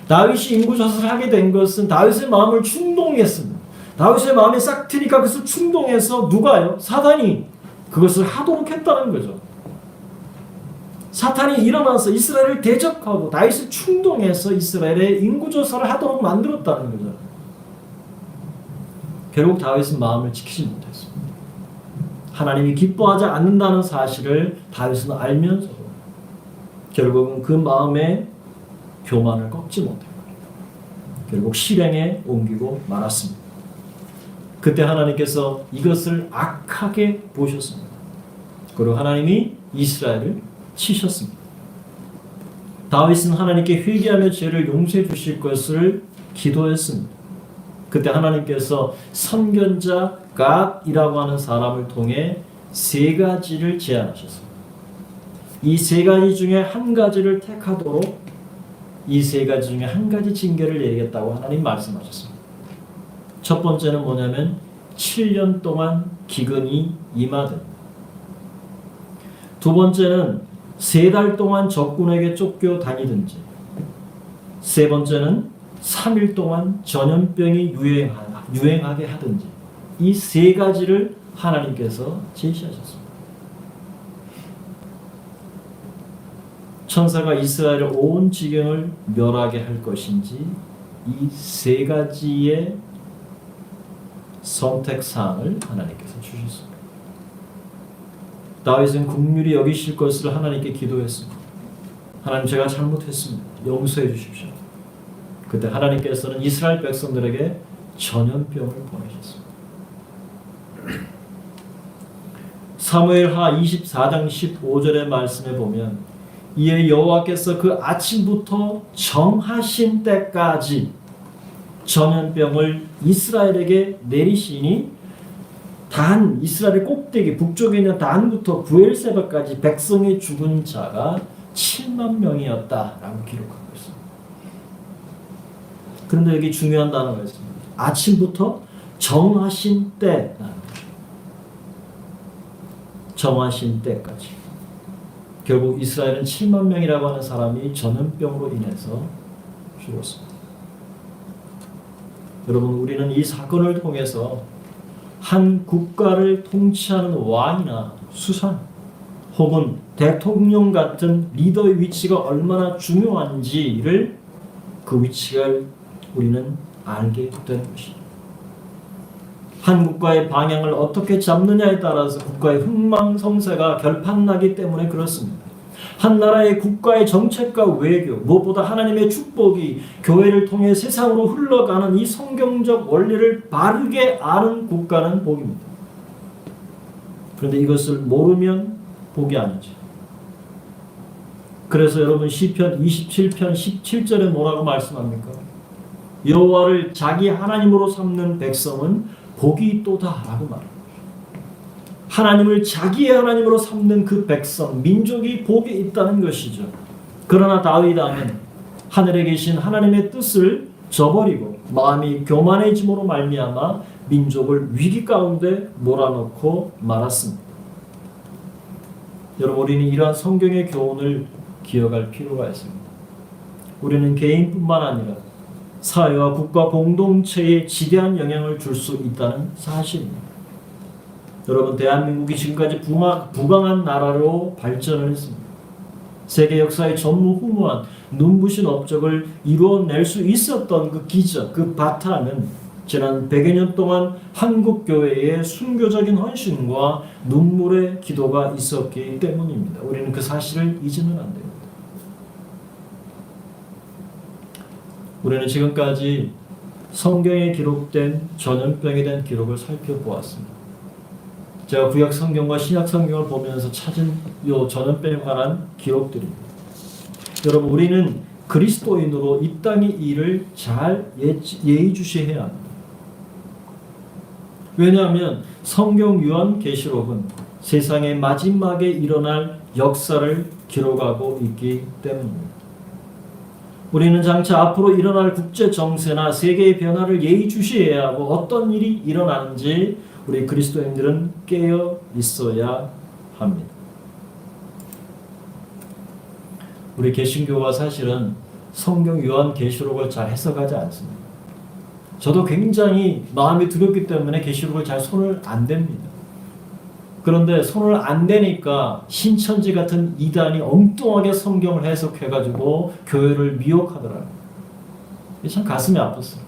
S1: 다윗이 인구조사를 하게 된 것은 다윗의 마음을 충동했습니다. 다윗의 마음이 싹 트니까 그것을 충동해서 누가요? 사탄이 그것을 하도록 했다는 거죠. 사탄이 일어나서 이스라엘을 대적하고 다윗을 충동해서 이스라엘의 인구조사를 하도록 만들었다는 거죠. 결국 다윗은 마음을 지키지 못했습니다. 하나님이 기뻐하지 않는다는 사실을 다윗은 알면서도 결국은 그 마음의 교만을 꺾지 못했고 결국 실행에 옮기고 말았습니다. 그때 하나님께서 이것을 악하게 보셨습니다. 그리고 하나님이 이스라엘을 치셨습니다. 다윗은 하나님께 회개하며 죄를 용서해 주실 것을 기도했습니다. 그때 하나님께서 선견자 갓이라고 하는 사람을 통해 세 가지를 제안하셨습니다. 이 세 가지 중에 한 가지를 택하도록 이 세 가지 중에 한 가지 징계를 내리겠다고 하나님 말씀하셨습니다. 첫 번째는 뭐냐면 7년 동안 기근이 임하든, 두 번째는 3달 동안 적군에게 쫓겨다니든지, 세 번째는 3일 동안 전염병이 유행하게 하든지, 이 세 가지를 하나님께서 제시하셨습니다. 천사가 이스라엘의 온 지경을 멸하게 할 것인지 이 세 가지의 선택사항을 하나님께서 주셨습니다. 다윗은 긍휼히 여기실 것을 하나님께 기도했습니다. 하나님, 제가 잘못했습니다. 용서해 주십시오. 그때 하나님께서는 이스라엘 백성들에게 전염병을 보내셨습니다. 사무엘하 24장 15절의 말씀에 보면 이에 여호와께서 그 아침부터 정하신 때까지 전염병을 이스라엘에게 내리시니 단 이스라엘 꼭대기 북쪽에 있는 단부터 부엘세바까지 백성이 죽은 자가 7만 명이었다라고 기록하고 있습니다. 그런데 여기 중요한 단어가 있습니다. 아침부터 정하신 때, 정하신 때까지. 결국 이스라엘은 7만 명이라고 하는 사람이 전염병으로 인해서 죽었습니다. 여러분, 우리는 이 사건을 통해서 한 국가를 통치하는 왕이나 수상 혹은 대통령 같은 리더의 위치가 얼마나 중요한지를 그 위치를 우리는 알게 되는 것이죠. 한 국가의 방향을 어떻게 잡느냐에 따라서 국가의 흥망성쇠가 결판나기 때문에 그렇습니다. 한 나라의 국가의 정책과 외교, 무엇보다 하나님의 축복이 교회를 통해 세상으로 흘러가는 이 성경적 원리를 바르게 아는 국가는 복입니다. 그런데 이것을 모르면 복이 아니죠. 그래서 여러분 시편 27편 17절에 뭐라고 말씀합니까? 여호와를 자기 하나님으로 삼는 백성은 복이 있도다라고 말합니다. 하나님을 자기의 하나님으로 삼는 그 백성, 민족이 복이 있다는 것이죠. 그러나 다윗은 하늘에 계신 하나님의 뜻을 저버리고 마음이 교만해짐으로 말미암아 민족을 위기 가운데 몰아넣고 말았습니다. 여러분, 우리는 이러한 성경의 교훈을 기억할 필요가 있습니다. 우리는 개인뿐만 아니라 사회와 국가 공동체에 지대한 영향을 줄 수 있다는 사실입니다. 여러분, 대한민국이 지금까지 부강한 나라로 발전을 했습니다. 세계 역사의 전무후무한 눈부신 업적을 이루어낼 수 있었던 그 기적, 그 바탕은 지난 100여 년 동안 한국 교회의 순교적인 헌신과 눈물의 기도가 있었기 때문입니다. 우리는 그 사실을 잊으면 안 됩니다. 우리는 지금까지 성경에 기록된 전염병에 대한 기록을 살펴보았습니다. 제가 구약 성경과 신약 성경을 보면서 찾은 이 전염병에 관한 기록들입니다. 여러분, 우리는 그리스도인으로 이 땅의 일을 잘 예의주시해야 합니다. 왜냐하면 성경 요한계시록은 세상의 마지막에 일어날 역사를 기록하고 있기 때문입니다. 우리는 장차 앞으로 일어날 국제 정세나 세계의 변화를 예의주시해야 하고 어떤 일이 일어나는지 우리 그리스도인들은 깨어 있어야 합니다. 우리 개신교가 사실은 성경 요한계시록을 잘 해석하지 않습니다. 저도 굉장히 마음이 두렵기 때문에 계시록을 잘 손을 안 댑니다. 그런데 손을 안 대니까 신천지 같은 이단이 엉뚱하게 성경을 해석해가지고 교회를 미혹하더라고요. 참 가슴이 아팠어요.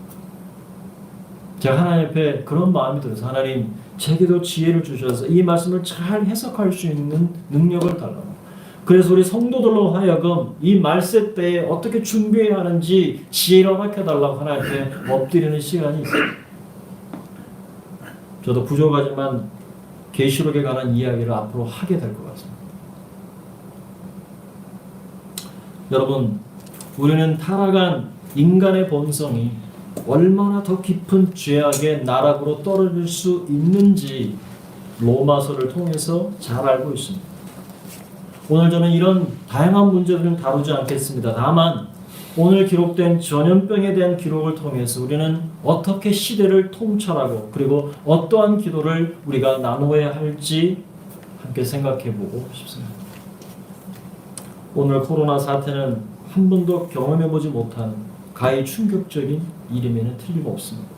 S1: 제가 하나님 앞에 그런 마음이 들어서 하나님 제게도 지혜를 주셔서 이 말씀을 잘 해석할 수 있는 능력을 달라고. 그래서 우리 성도들로 하여금 이 말세 때에 어떻게 준비해야 하는지 지혜를 허락해달라고 하나님께 엎드리는 시간이 있어요. 저도 부족하지만 계시록에 관한 이야기를 앞으로 하게 될 것 같습니다. 여러분, 우리는 타락한 인간의 본성이 얼마나 더 깊은 죄악의 나락으로 떨어질 수 있는지 로마서를 통해서 잘 알고 있습니다. 오늘 저는 이런 다양한 문제들은 다루지 않겠습니다. 다만 오늘 기록된 전염병에 대한 기록을 통해서 우리는 어떻게 시대를 통찰하고 그리고 어떠한 기도를 우리가 나누어야 할지 함께 생각해보고 싶습니다. 오늘 코로나 사태는 한 번도 경험해보지 못한 가히 충격적인 일임에는 틀림없습니다.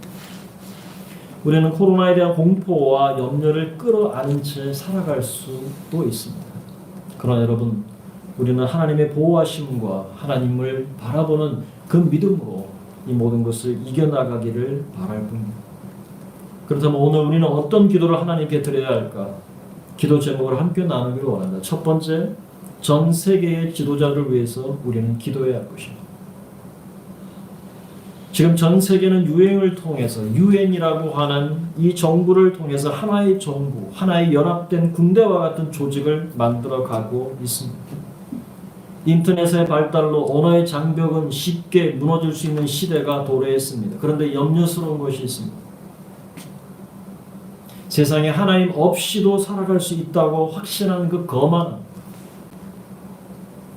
S1: 우리는 코로나에 대한 공포와 염려를 끌어안은 채 살아갈 수도 있습니다. 그러나 여러분, 우리는 하나님의 보호하심과 하나님을 바라보는 그 믿음으로 이 모든 것을 이겨나가기를 바랄 뿐입니다. 그렇다면 오늘 우리는 어떤 기도를 하나님께 드려야 할까? 기도 제목을 함께 나누기를 원합니다. 첫 번째, 전 세계의 지도자를 위해서 우리는 기도해야 할 것입니다. 지금 전 세계는 유행을 통해서 유엔이라고 하는 이 정부를 통해서 하나의 정부, 하나의 연합된 군대와 같은 조직을 만들어가고 있습니다. 인터넷의 발달로 언어의 장벽은 쉽게 무너질 수 있는 시대가 도래했습니다. 그런데 염려스러운 것이 있습니다. 세상에 하나님 없이도 살아갈 수 있다고 확신하는 그 거만,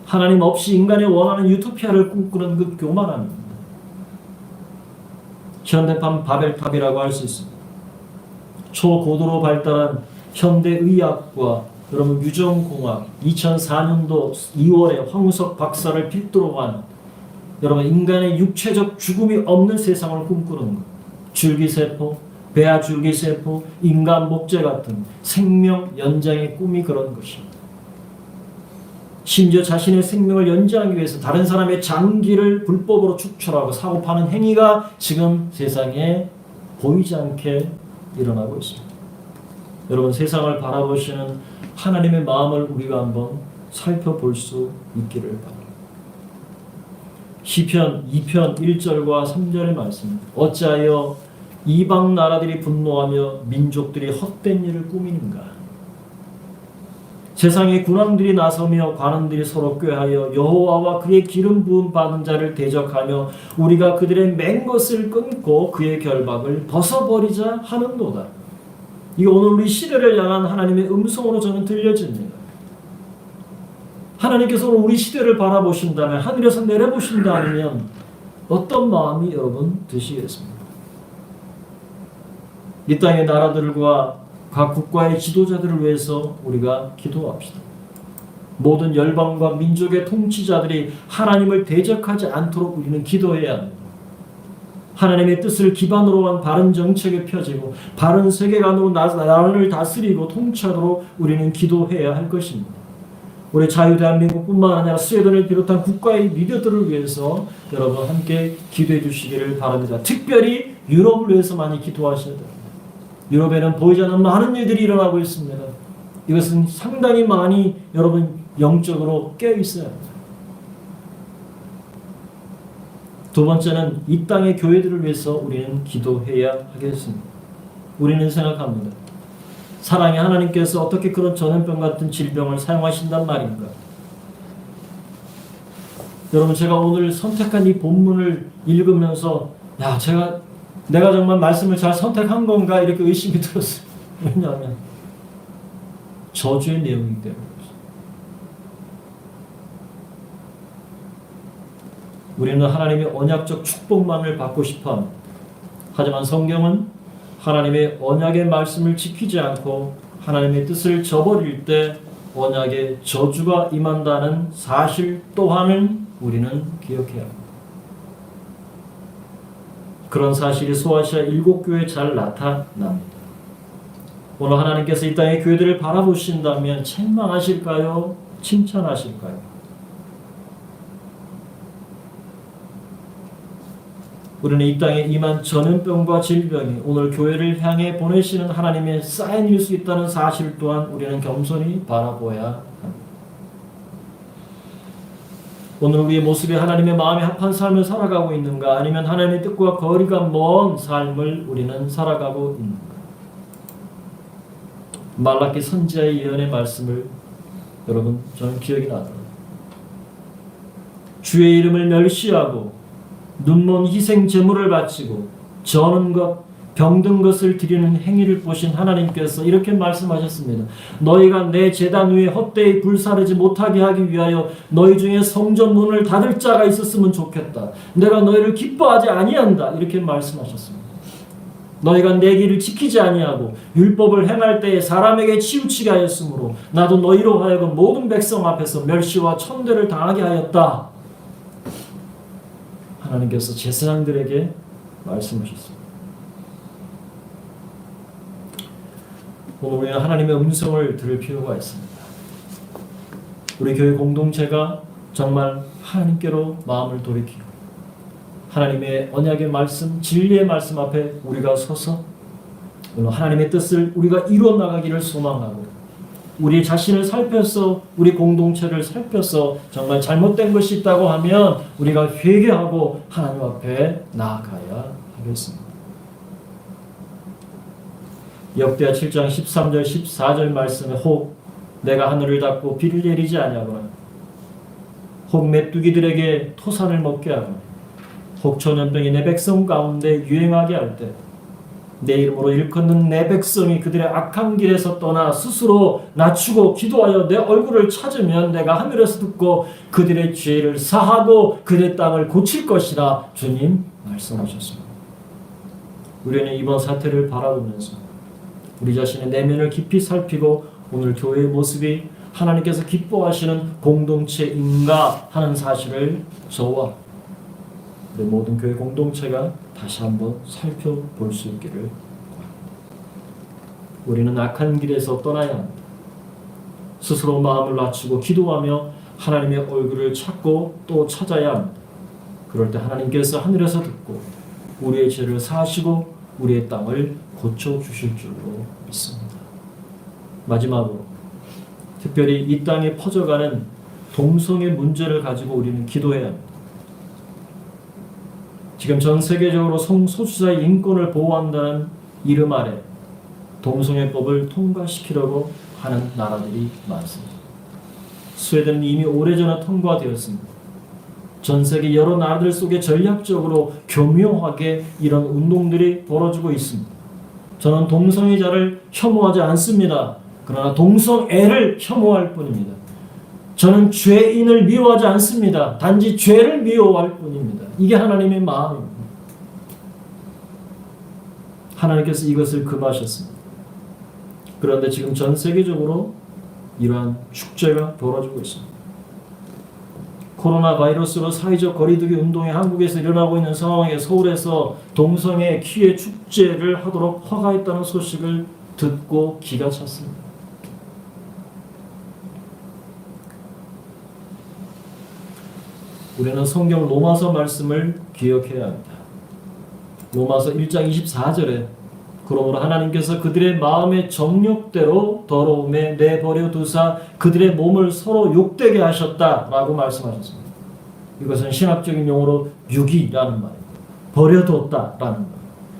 S1: 하나님 없이 인간이 원하는 유토피아를 꿈꾸는 그 교만함입니다. 현대판 바벨탑이라고 할 수 있습니다. 초고도로 발달한 현대의학과 여러분 유전공학 2004년도 2월에 황우석 박사를 필두로 한 여러분 인간의 육체적 죽음이 없는 세상을 꿈꾸는 것. 줄기세포, 배아 줄기세포, 인간 목재 같은 생명 연장의 꿈이 그런 것입니다. 심지어 자신의 생명을 연장하기 위해서 다른 사람의 장기를 불법으로 축출하고 사고 파는 행위가 지금 세상에 보이지 않게 일어나고 있습니다. 여러분, 세상을 바라보시는 하나님의 마음을 우리가 한번 살펴볼 수 있기를 바랍니다. 시편 2편 1절과 3절의 말씀입니다. 어찌하여 이방 나라들이 분노하며 민족들이 헛된 일을 꾸미는가? 세상의 군왕들이 나서며 관원들이 서로 꾀하여 여호와와 그의 기름 부음 받은 자를 대적하며 우리가 그들의 맹것을 끊고 그의 결박을 벗어버리자 하는도다. 이거 오늘 우리 시대를 향한 하나님의 음성으로 저는 들려집니다. 하나님께서 우리 시대를 바라보신다면, 하늘에서 내려보신다면 어떤 마음이 여러분 드시겠습니까? 이 땅의 나라들과 각 국가의 지도자들을 위해서 우리가 기도합시다. 모든 열방과 민족의 통치자들이 하나님을 대적하지 않도록 우리는 기도해야 합니다. 하나님의 뜻을 기반으로 한 바른 정책이 펴지고 바른 세계관으로 나라를 다스리고 통치하도록 우리는 기도해야 할 것입니다. 우리 자유대한민국뿐만 아니라 스웨덴을 비롯한 국가의 리더들을 위해서 여러분 함께 기도해 주시기를 바랍니다. 특별히 유럽을 위해서 많이 기도하셔야 됩니다. 유럽에는 보이지 않는 많은 일들이 일어나고 있습니다. 이것은 상당히 많이 여러분 영적으로 깨어 있어야 합니다. 두 번째는 이 땅의 교회들을 위해서 우리는 기도해야 하겠습니다. 우리는 생각합니다. 사랑의 하나님께서 어떻게 그런 전염병 같은 질병을 사용하신단 말인가? 여러분, 제가 오늘 선택한 이 본문을 읽으면서 내가 정말 말씀을 잘 선택한 건가 이렇게 의심이 들었어요. 왜냐하면 저주의 내용이기 때문에. 우리는 하나님의 언약적 축복만을 받고 싶어 합니다. 하지만 성경은 하나님의 언약의 말씀을 지키지 않고 하나님의 뜻을 저버릴 때 언약의 저주가 임한다는 사실 또한은 우리는 기억해야 합니다. 그런 사실이 소아시아 7교회에 잘 나타납니다. 오늘 하나님께서 이 땅의 교회들을 바라보신다면 책망하실까요? 칭찬하실까요? 우리는 이 땅에 임한 전염병과 질병이 오늘 교회를 향해 보내시는 하나님의 사인일 수 있다는 사실 또한 우리는 겸손히 바라보아야 합니다. 오늘 우리의 모습이 하나님의 마음에 합한 삶을 살아가고 있는가, 아니면 하나님의 뜻과 거리가 먼 삶을 우리는 살아가고 있는가? 말라기 선지자의 예언의 말씀을 여러분 저는 기억이 나더라고요. 주의 이름을 멸시하고 눈먼 희생 제물을 바치고 저는 것 병든 것을 드리는 행위를 보신 하나님께서 이렇게 말씀하셨습니다. 너희가 내 제단 위에 헛되이 불사르지 못하게 하기 위하여 너희 중에 성전 문을 닫을 자가 있었으면 좋겠다. 내가 너희를 기뻐하지 아니한다. 이렇게 말씀하셨습니다. 너희가 내 길을 지키지 아니하고 율법을 행할 때에 사람에게 치우치게 하였으므로 나도 너희로 하여금 모든 백성 앞에서 멸시와 천대를 당하게 하였다. 하나님께서 제사장들에게 말씀하셨습니다. 오늘 우리는 하나님의 음성을 들을 필요가 있습니다. 우리 교회 공동체가 정말 하나님께로 마음을 돌이키고 하나님의 언약의 말씀, 진리의 말씀 앞에 우리가 서서 오늘 하나님의 뜻을 우리가 이루어 나가기를 소망하고 우리 자신을 살펴서 우리 공동체를 살펴서 정말 잘못된 것이 있다고 하면 우리가 회개하고 하나님 앞에 나아가야 하겠습니다. 역대하 7장 13절 14절 말씀에 혹 내가 하늘을 닫고 비를 내리지 아니하거나 혹 메뚜기들에게 토산을 먹게 하거나 혹 전염병이 내 백성 가운데 유행하게 할 때 내 이름으로 일컫는 내 백성이 그들의 악한 길에서 떠나 스스로 낮추고 기도하여 내 얼굴을 찾으면 내가 하늘에서 듣고 그들의 죄를 사하고 그들의 땅을 고칠 것이라 주님 말씀하셨습니다. 우리는 이번 사태를 바라보면서 우리 자신의 내면을 깊이 살피고 오늘 교회의 모습이 하나님께서 기뻐하시는 공동체인가 하는 사실을 저와 우리 모든 교회 공동체가 다시 한번 살펴볼 수 있기를 바랍니다. 우리는 악한 길에서 떠나야 합니다. 스스로 마음을 낮추고 기도하며 하나님의 얼굴을 찾고 또 찾아야 합니다. 그럴 때 하나님께서 하늘에서 듣고 우리의 죄를 사하시고 우리의 땅을 고쳐주실 줄로 믿습니다. 마지막으로 특별히 이 땅에 퍼져가는 동성애 문제를 가지고 우리는 기도해야 합니다. 지금 전 세계적으로 성소수자의 인권을 보호한다는 이름 아래 동성애법을 통과시키려고 하는 나라들이 많습니다. 스웨덴은 이미 오래전에 통과되었습니다. 전 세계 여러 나라들 속에 전략적으로 교묘하게 이런 운동들이 벌어지고 있습니다. 저는 동성애자를 혐오하지 않습니다. 그러나 동성애를 혐오할 뿐입니다. 저는 죄인을 미워하지 않습니다. 단지 죄를 미워할 뿐입니다. 이게 하나님의 마음입니다. 하나님께서 이것을 금하셨습니다. 그런데 지금 전 세계적으로 이러한 축제가 벌어지고 있습니다. 코로나 바이러스로 사회적 거리두기 운동이 한국에서 일어나고 있는 상황에 서울에서 동성애 퀴어 축제를 하도록 허가했다는 소식을 듣고 기가 찼습니다. 우리는 성경 로마서 말씀을 기억해야 합니다. 로마서 1장 24절에 그러므로 하나님께서 그들의 마음의 정욕대로 더러움에 내버려 두사 그들의 몸을 서로 욕되게 하셨다라고 말씀하셨습니다. 이것은 신학적인 용어로 유기라는 말입니다. 버려뒀다라는 말.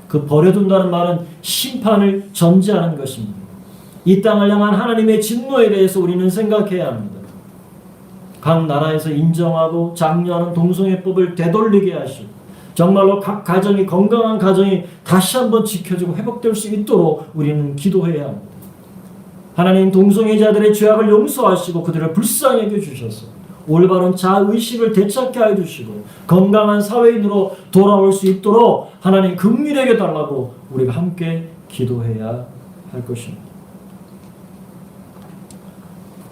S1: 그 버려둔다는 말은 심판을 전제하는 것입니다. 이 땅을 향한 하나님의 진노에 대해서 우리는 생각해야 합니다. 각 나라에서 인정하고 장려하는 동성애법을 되돌리게 하시고 정말로 각 가정이 건강한 가정이 다시 한번 지켜지고 회복될 수 있도록 우리는 기도해야 합니다. 하나님 동성애자들의 죄악을 용서하시고 그들을 불쌍히 여겨주셔서 올바른 자의식을 되찾게 해주시고 건강한 사회인으로 돌아올 수 있도록 하나님 긍휼히 여겨달라고 우리가 함께 기도해야 할 것입니다.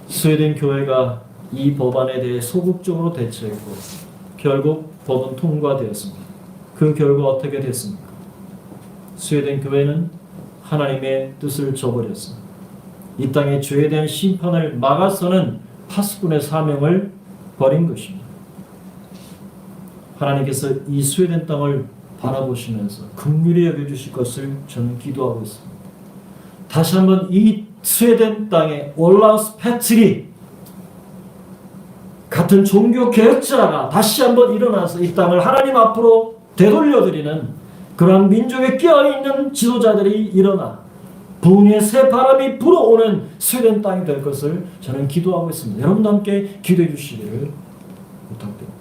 S1: 스웨덴 교회가 이 법안에 대해 소극적으로 대처했고 결국 법은 통과되었습니다. 그 결과 어떻게 됐습니까? 스웨덴 교회는 하나님의 뜻을 저버렸습니다. 이 땅의 죄에 대한 심판을 막아서는 파수꾼의 사명을 버린 것입니다. 하나님께서 이 스웨덴 땅을 바라보시면서 긍휼히 여겨주실 것을 저는 기도하고 있습니다. 다시 한번 이 스웨덴 땅에 올라우스 패트리 같은 종교 개혁자가 다시 한번 일어나서 이 땅을 하나님 앞으로 되돌려드리는 그러한 민족에 끼어있는 지도자들이 일어나 부흥의 새 바람이 불어오는 스웨덴 땅이 될 것을 저는 기도하고 있습니다. 여러분도 함께 기도해 주시기를 부탁드립니다.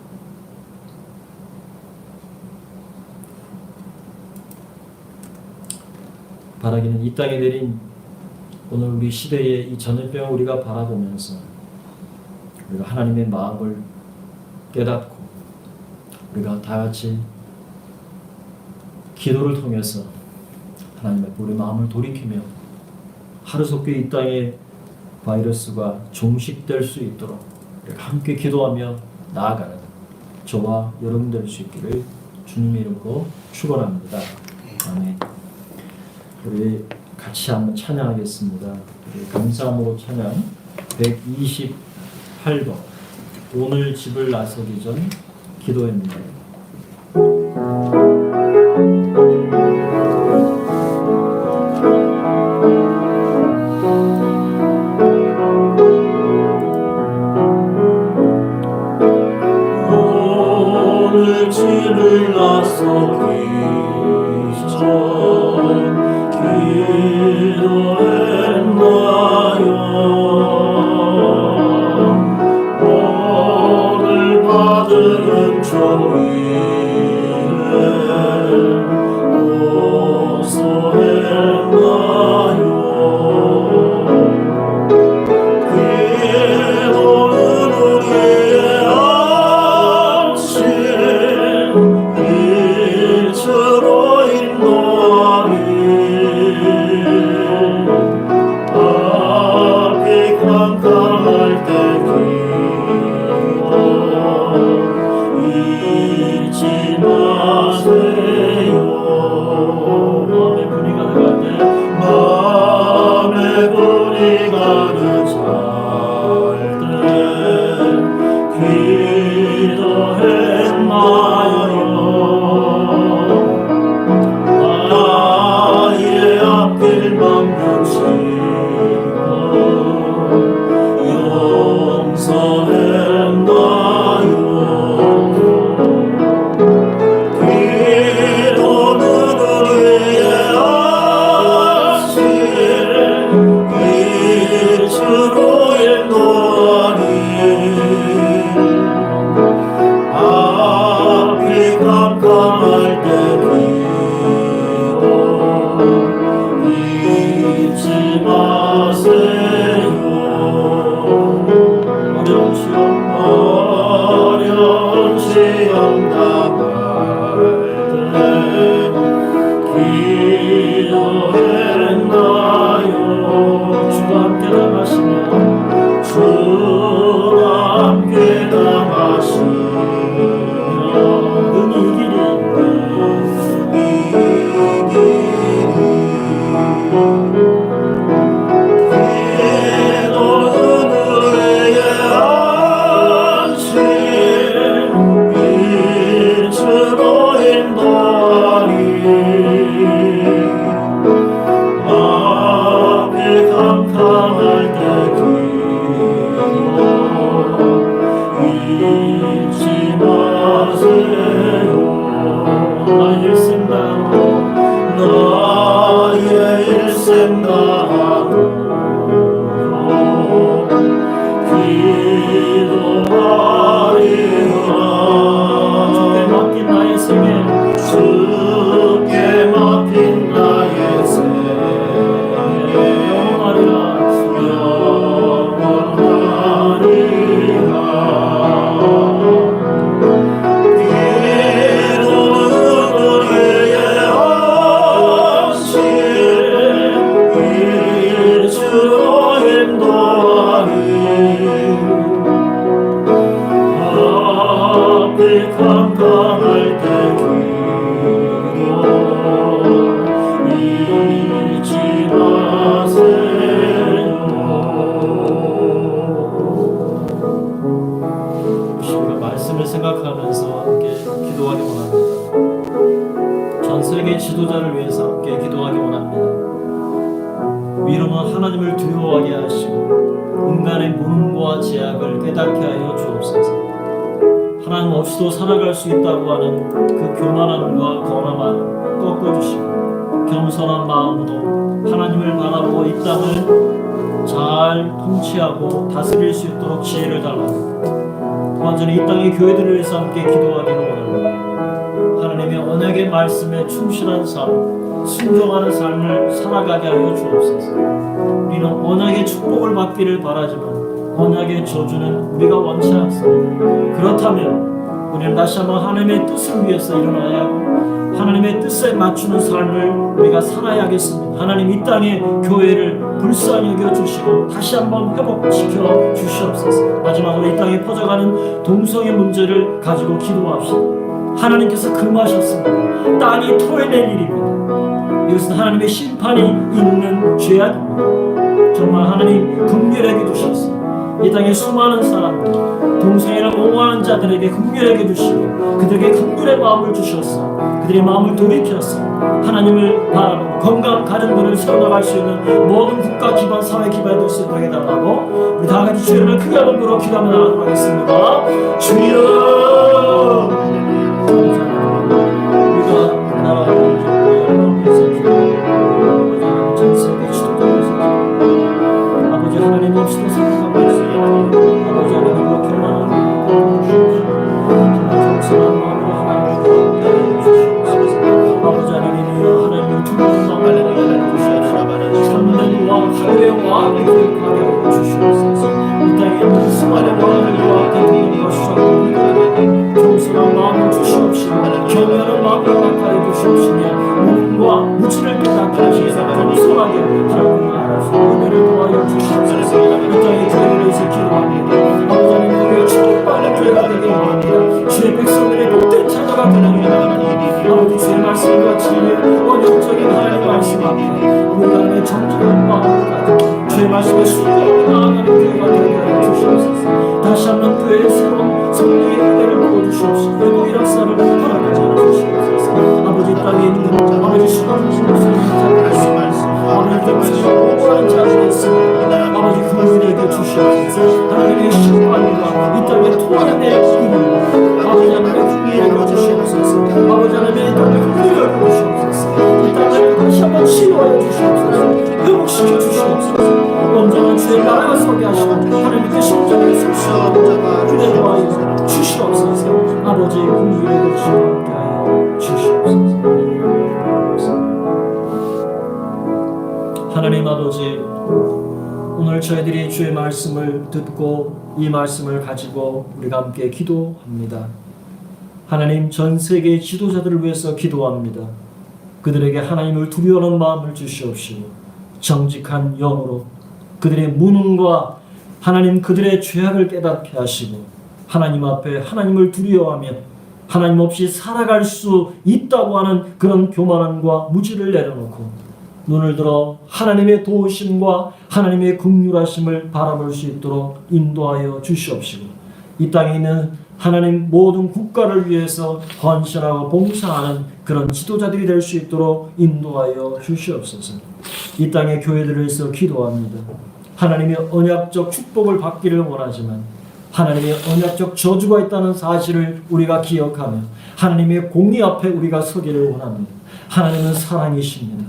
S1: 바라기는 이 땅에 내린 오늘 우리 시대의 이 전염병을 우리가 바라보면서 우리가 하나님의 마음을 깨닫고 우리가 다 같이 기도를 통해서 하나님 앞에 우리 마음을 돌이키며 하루속히 이 땅의 바이러스가 종식될 수 있도록 우리가 함께 기도하며 나아가는 저와 여러분 될 수 있기를 주님의 이름으로 축원합니다. 아멘. 우리 같이 한번 찬양하겠습니다. 우리 감사함으로 찬양 128번 오늘 집을 나서기 전 기도입니다.
S4: 오늘 집을 나서기 전 기도했나요? 오늘 받은 은총이를 고소했나요? 기도는 우리의 아침 빛으로 인도하니 앞이 캄캄할 때 기도 잊지 강할 때 기도 잊지 마세요.
S1: 우리가 말씀을 생각하면서 함께 기도하기 원합니다. 전 세계 지도자를 위해서 함께 기도하기 원합니다. 위로는 하나님을 두려워하게 하시고 인간의 무능과 제약을 깨닫게 하여 주옵소서. 하나님 없이도 살아갈 수 있다고 하는 그 교만함과 거남함 꺾어주시고 겸손한 마음으로 하나님을 바라보고 이 땅을 잘 통치하고 다스릴 수 있도록 지혜를 달라고 완전히 이 땅의 교회들을 위해서 함께 기도하기를 원합니다. 하나님의 언약의 말씀에 충실한 삶, 순종하는 삶을 살아가게 하여 주옵소서. 우리는 언약의 축복을 받기를 바라지만 언약의 저주는 우리가 원치 않습니다. 그렇다면 우리는 다시 한번 하나님의 뜻을 위해서 일어나야 하고 하나님의 뜻에 맞추는 삶을 우리가 살아야겠습니다. 하나님 이 땅의 교회를 불쌍히 여겨주시고 다시 한번 회복시켜 주시옵소서. 마지막으로 이 땅에 퍼져가는 동성애 문제를 가지고 기도합시다. 하나님께서 금하셨습니다. 땅이 토해낼 일입니다. 이것은 하나님의 심판이 있는 죄악입니다. 정말 하나님 긍휼하게 주셔서 이 땅의 수많은 사람들 동성애를 옹호하는 자들에게 긍휼하게 주시고 그들에게 긍휼의 마음을 주셔서 그들의 마음을 돌이켜서 하나님을 바라보고 건강한 가정들을 세워나갈 수 있는 모든 국가 기반 사회 기반이 될 수 있도록 해달라고 우리 다 같이 주여를 크게 한번 부르고 기도하며 나가도록 하겠습니다. 주여 우리가 나라와 여러분께서 기도하고 전 세계 지도자에서 아버지 하나님 없이도 살아가고 있습니다. 아버지 하나님과 결혼하는 정말 마음으로 하나님을 따르게 주시옵소서. 아버지 하나님이여 하나님을 두려운 마음을 주시옵소서. 참된 왕 하늘의 왕이 되게 하여 주시옵소서. 이 땅에 있는 수많은 왕들과 대통령과 수장들에게 겸손한 마음을 주시옵시고 경외하는 마음을 허락하여 주시옵시며 무능과 무지를 깨닫게 하시사 겸손하게 하나님을 알아서 은혜를 도와여 주시옵소서. 이 땅의 교회를 위해서 기도합니다. 아버지 하나님 우리가 축복받는 교회가 되게 원합니다. 주의 백성들의 복된 자녀가 되는 아버지 주의 말씀과 진리의 언약적인 하나님의 말씀 앞에 우리가 하나님의 정직한 마음을 가지고 주의 말씀에 순종하며 나아가는 교회가 되게 하여 주시옵소서. 다시 한번 교회의 새로운 성령의 은혜를 부어주시옵시고 회복의 역사를 허락하여 주시옵소서. 아버지 땅에 있는 아버지 수많은 자들 아버지 동성애를 옹호하는 자들이 있습니다. 아버지 그들에게 주시옵소서. 하나님의 심판과 이 땅에 토해낼 힘을 아버지 하나님의 긍휼을 주시옵소서. 아버지 하나님의 땅에 긍휼을 주시옵소서. 이 땅을 다시 한번 치유하여 주시옵소서. 회복시켜 주시옵소서. 온전한 주의 나라가 서게 하시고 하나님께 심장을 쏟으시고 은혜 도와여 주시옵소서. 아버지 긍휼을 주시옵게 하여 주시옵소서. 하나님 아버지 오늘 저희들이 주의 말씀을 듣고 이 말씀을 가지고 우리가 함께 기도합니다. 하나님 전 세계 지도자들을 위해서 기도합니다. 그들에게 하나님을 두려워하는 마음을 주시옵시고 정직한 영으로 그들의 무능과 하나님 그들의 죄악을 깨닫게 하시고 하나님 앞에 하나님을 두려워하며 하나님 없이 살아갈 수 있다고 하는 그런 교만함과 무지를 내려놓고 눈을 들어 하나님의 도우심과 하나님의 긍휼하심을 바라볼 수 있도록 인도하여 주시옵시고 이 땅에 있는 하나님 모든 국가를 위해서 헌신하고 봉사하는 그런 지도자들이 될 수 있도록 인도하여 주시옵소서. 이 땅의 교회들을 위해서 기도합니다. 하나님의 언약적 축복을 받기를 원하지만 하나님의 언약적 저주가 있다는 사실을 우리가 기억하며 하나님의 공의 앞에 우리가 서기를 원합니다. 하나님은 사랑이십니다.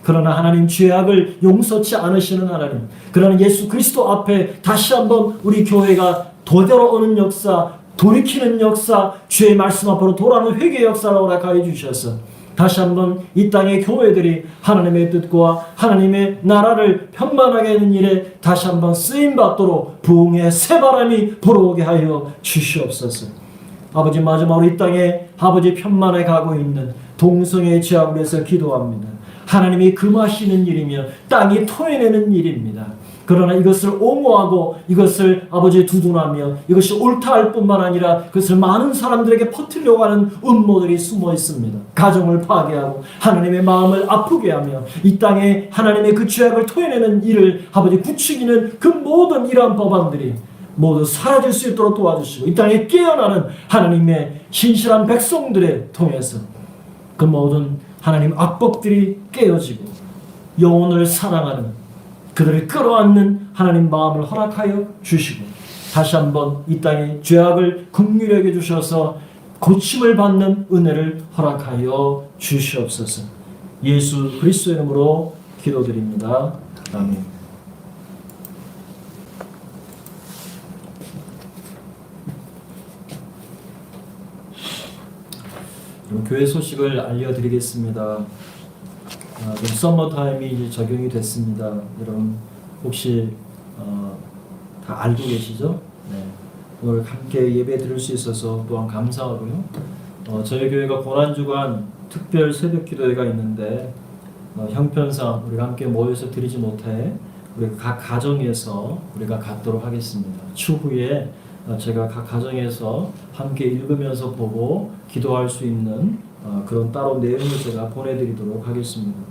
S1: 그러나 하나님 죄악을 용서치 않으시는 하나님, 그러나 예수 그리스도 앞에 다시 한번 우리 교회가 되돌아오는 역사, 돌이키는 역사, 주의 말씀 앞으로 돌아오는 회개의 역사를 허락하여 주셔서 다시 한번 이 땅의 교회들이 하나님의 뜻과 하나님의 나라를 편만하게 하는 일에 다시 한번 쓰임받도록 부흥의 새바람이 불어오게 하여 주시옵소서. 아버지 마지막으로 이 땅에 아버지 편만해 가고 있는 동성애의 죄악을 위해서 기도합니다. 하나님이 금하시는 일이며 땅이 토해내는 일입니다. 그러나 이것을 옹호하고 이것을 아버지 두둔하며 이것이 옳다 할 뿐만 아니라 그것을 많은 사람들에게 퍼뜨리려고 하는 음모들이 숨어 있습니다. 가정을 파괴하고 하나님의 마음을 아프게 하며 이 땅에 하나님의 그 죄악을 토해내는 일을 아버지 부추기는 그 모든 이러한 법안들이 모두 사라질 수 있도록 도와주시고 이 땅에 깨어나는 하나님의 신실한 백성들에 통해서 그 모든 하나님 악법들이 깨어지고 영혼을 사랑하는 그들을 끌어안는 하나님 마음을 허락하여 주시고 다시 한번 이 땅에 죄악을 긍휼히 여겨 주셔서 고침을 받는 은혜를 허락하여 주시옵소서. 예수 그리스도의 이름으로 기도드립니다. 아멘. 교회 소식을 알려드리겠습니다. 지금 서머 타임이 이제 적용이 됐습니다. 여러분 혹시 다 알고 계시죠? 네. 오늘 함께 예배 드릴 수 있어서 또한 감사하고요. 저희 교회가 고난주간 특별 새벽 기도회가 있는데 형편상 우리가 함께 모여서 드리지 못해 우리 각 가정에서 우리가 갖도록 하겠습니다. 추후에 제가 각 가정에서 함께 읽으면서 보고 기도할 수 있는 그런 따로 내용을 제가 보내드리도록 하겠습니다.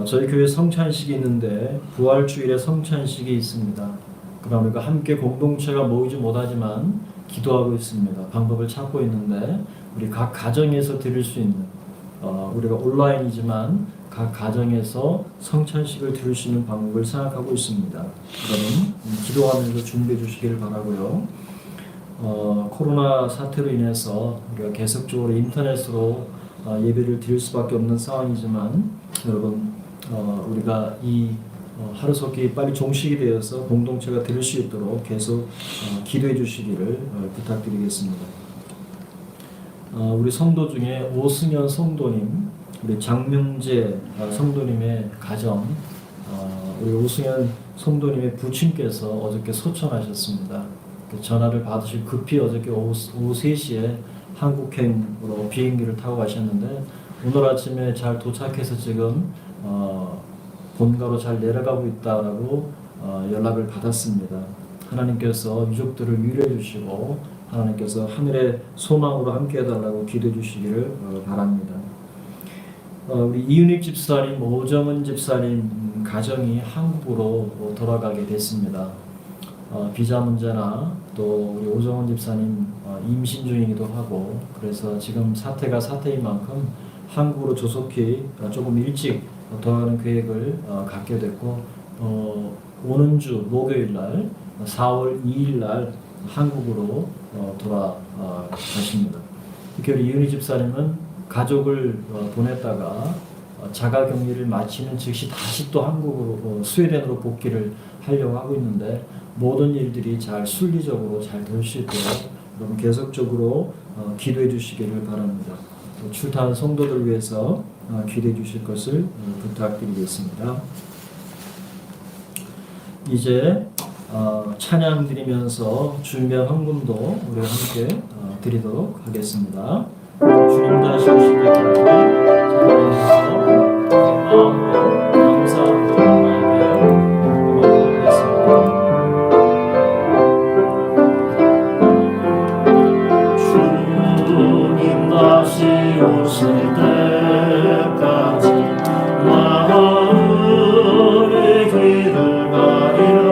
S1: 저희 교회 성찬식이 있는데 부활주일에 성찬식이 있습니다. 그럼 우리가 함께 공동체가 모이지 못하지만 기도하고 있습니다. 방법을 찾고 있는데 우리 각 가정에서 드릴 수 있는 우리가 온라인이지만 각 가정에서 성찬식을 드릴 수 있는 방법을 생각하고 있습니다. 그러면 기도하면서 준비해 주시길 바라고요. 코로나 사태로 인해서 우리가 계속적으로 인터넷으로 예배를 드릴 수밖에 없는 상황이지만 여러분 우리가 이 하루속히 빨리 종식이 되어서 공동체가 드릴 수 있도록 계속 기도해 주시기를 부탁드리겠습니다. 우리 성도 중에 오승현 성도님, 우리 장명재 성도님의 가정, 우리 오승현 성도님의 부친께서 어저께 소천하셨습니다. 전화를 받으시고 급히 어저께 오후 3시에 한국행으로 비행기를 타고 가셨는데 오늘 아침에 잘 도착해서 지금 본가로 잘 내려가고 있다라고 연락을 받았습니다. 하나님께서 유족들을 위로해 주시고 하나님께서 하늘의 소망으로 함께 해달라고 기도해 주시기를 바랍니다. 우리 이윤익 집사님, 오정은 집사님 가정이 한국으로 돌아가게 됐습니다. 비자 문제나 또 우리 오정은 집사님 임신 중이기도 하고 그래서 지금 사태가 사태인 만큼 한국으로 조속히 조금 일찍 돌아가는 계획을 갖게 됐고 오는 주 목요일 날 4월 2일 날 한국으로 돌아가십니다. 특히 우리 이은희 집사님은 가족을 보냈다가 자가격리를 마치는 즉시 다시 또 한국으로 스웨덴으로 복귀를 하려고 하고 있는데 모든 일들이 잘 순리적으로 잘 될 수 있도록 여러분 계속적으로 기도해 주시기를 바랍니다. 또 출타한 성도들 위해서 기도해 주실 것을 부탁드리겠습니다. 이제 찬양 드리면서 준비한 헌금도 우리가 함께 드리도록 하겠습니다. 주님 다시 오실 때까지 찬양하면서 마음으로 감사함으로 하나님께 고맙겠습니다.
S4: 주님 다시 오실 때까지 마음의 길을 가리라.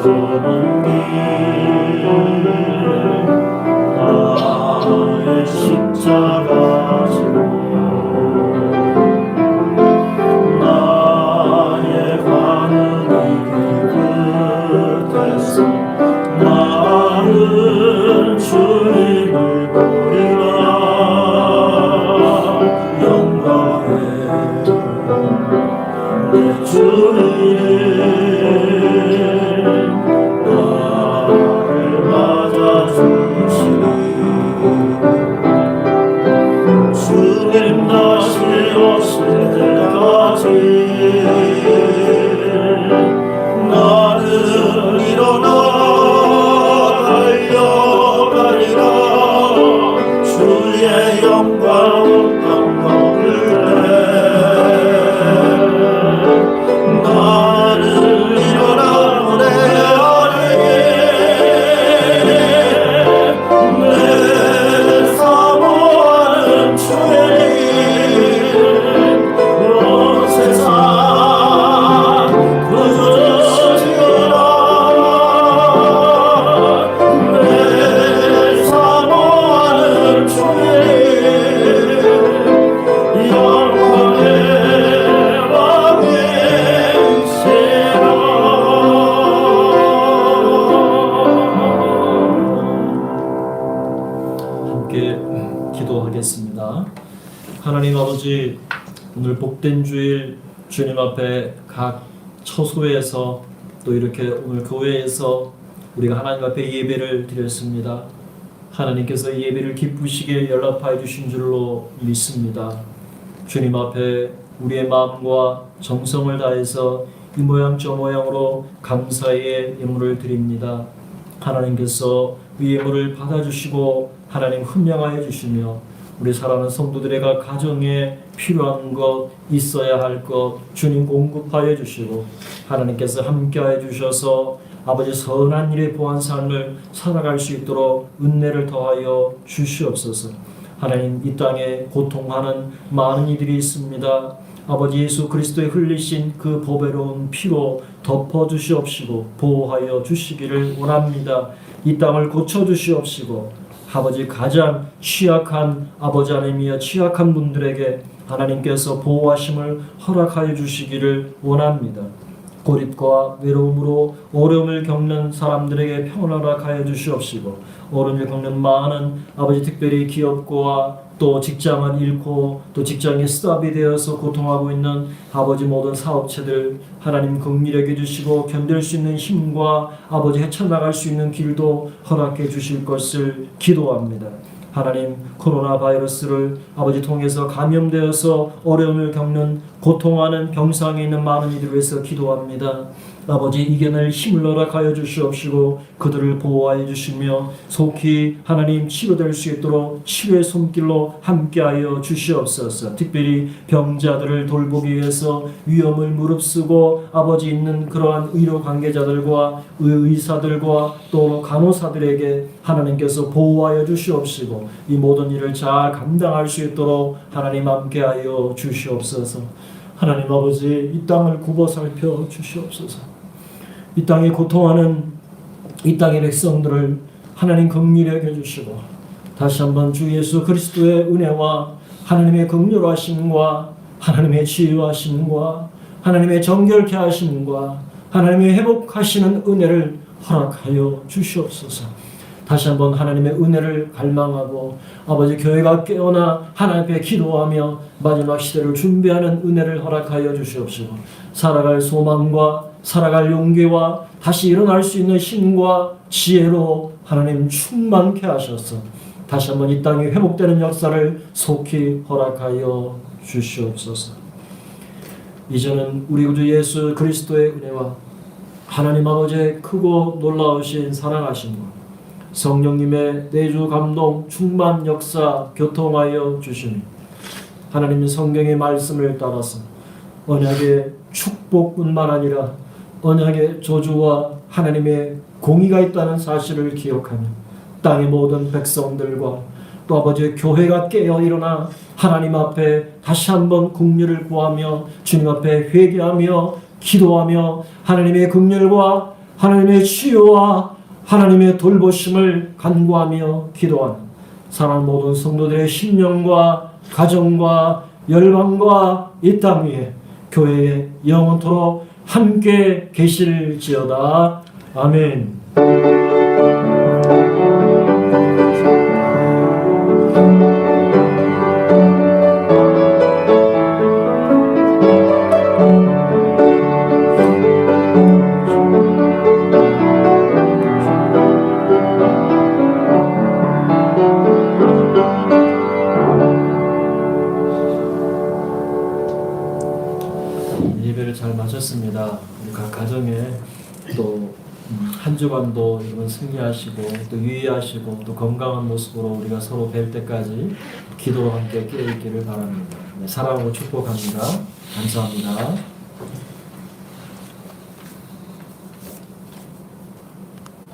S4: 좁은 길 나의 십자가 지고 나의 가는 이 끝에서 나는 주님을 보리라. 영광의 내 주님 주님 다시 오실 때까지 나는 일어나 달려가리라.
S1: 하나님 아버지, 오늘 복된 주일 주님 앞에 각 처소에서 또 이렇게 오늘 교회에서 우리가 하나님 앞에 예배를 드렸습니다. 하나님께서 예배를 기쁘시게 연락하여 주신 줄로 믿습니다. 주님 앞에 우리의 마음과 정성을 다해서 이 모양 저 모양으로 감사의 예물을 드립니다. 하나님께서 이 예물을 받아주시고 하나님 훈령하여 주시며 우리 사랑하는 성도들의 각 가정에 필요한 것, 있어야 할 것 주님 공급하여 주시고 하나님께서 함께하여 주셔서 아버지 선한 일에 보한 삶을 살아갈 수 있도록 은혜를 더하여 주시옵소서. 하나님, 이 땅에 고통하는 많은 이들이 있습니다. 아버지 예수 그리스도의 흘리신 그 보배로운 피로 덮어주시옵시고 보호하여 주시기를 원합니다. 이 땅을 고쳐주시옵시고 아버지 가장 취약한 아버지 하나님이여 취약한 분들에게 하나님께서 보호하심을 허락하여 주시기를 원합니다. 고립과 외로움으로 어려움을 겪는 사람들에게 평을 허락하여 주시옵시고 어려움을 겪는 많은 아버지 특별히 기업과 또 직장을 잃고 또 직장에 스탑이 되어서 고통하고 있는 아버지 모든 사업체들 하나님 긍휼히 주시고 견딜 수 있는 힘과 아버지 헤쳐나갈 수 있는 길도 허락해 주실 것을 기도합니다. 하나님, 코로나 바이러스를 아버지 통해서 감염되어서 어려움을 겪는 고통하는 병상에 있는 많은 이들을 위해서 기도합니다. 아버지 이겨낼 힘을 허락하여 주시옵시고 그들을 보호하여 주시며 속히 하나님 치료될 수 있도록 치료의 손길로 함께하여 주시옵소서. 특별히 병자들을 돌보기 위해서 위험을 무릅쓰고 아버지 있는 그러한 의료 관계자들과 의사들과 또 간호사들에게 하나님께서 보호하여 주시옵시고 이 모든 일을 잘 감당할 수 있도록 하나님 함께하여 주시옵소서. 하나님 아버지, 이 땅을 굽어 살펴 주시옵소서. 이 땅에 고통하는 이 땅의 백성들을 하나님 긍휼히 여겨 주시고 다시 한번 주 예수 그리스도의 은혜와 하나님의 긍휼하심과 하나님의 치유하심과 하나님의 정결케 하심과 하나님의 회복하시는 은혜를 허락하여 주시옵소서. 다시 한번 하나님의 은혜를 갈망하고 아버지 교회가 깨어나 하나님 앞에 기도하며 마지막 시대를 준비하는 은혜를 허락하여 주시옵시고 살아갈 소망과 살아갈 용기와 다시 일어날 수 있는 힘과 지혜로 하나님 충만케 하셔서 다시 한번 이 땅에 회복되는 역사를 속히 허락하여 주시옵소서. 이제는 우리 구주 예수 그리스도의 은혜와 하나님 아버지의 크고 놀라우신 사랑하심과 성령님의 내주 감동 충만 역사 교통하여 주시니 하나님 성경의 말씀을 따라서 언약의 축복뿐만 아니라 언약의 저주와 하나님의 공의가 있다는 사실을 기억하며 땅의 모든 백성들과 또 아버지의 교회가 깨어 일어나 하나님 앞에 다시 한번 긍휼을 구하며 주님 앞에 회개하며 기도하며 하나님의 긍휼과 하나님의 치유와 하나님의 돌보심을 간구하며 기도하는 사랑하는 모든 성도들의 심령과 가정과 열방과 이 땅 위에 교회에 영원토록 함께 계실지어다. 아멘. 예배를 잘 마쳤습니다. 우리 각 가정에 또 한 주간도 여러분 승리하시고 또 유의하시고 또 건강한 모습으로 우리가 서로 뵐 때까지 기도로 함께 깨어있기를 바랍니다. 네, 사랑으로 축복합니다. 감사합니다.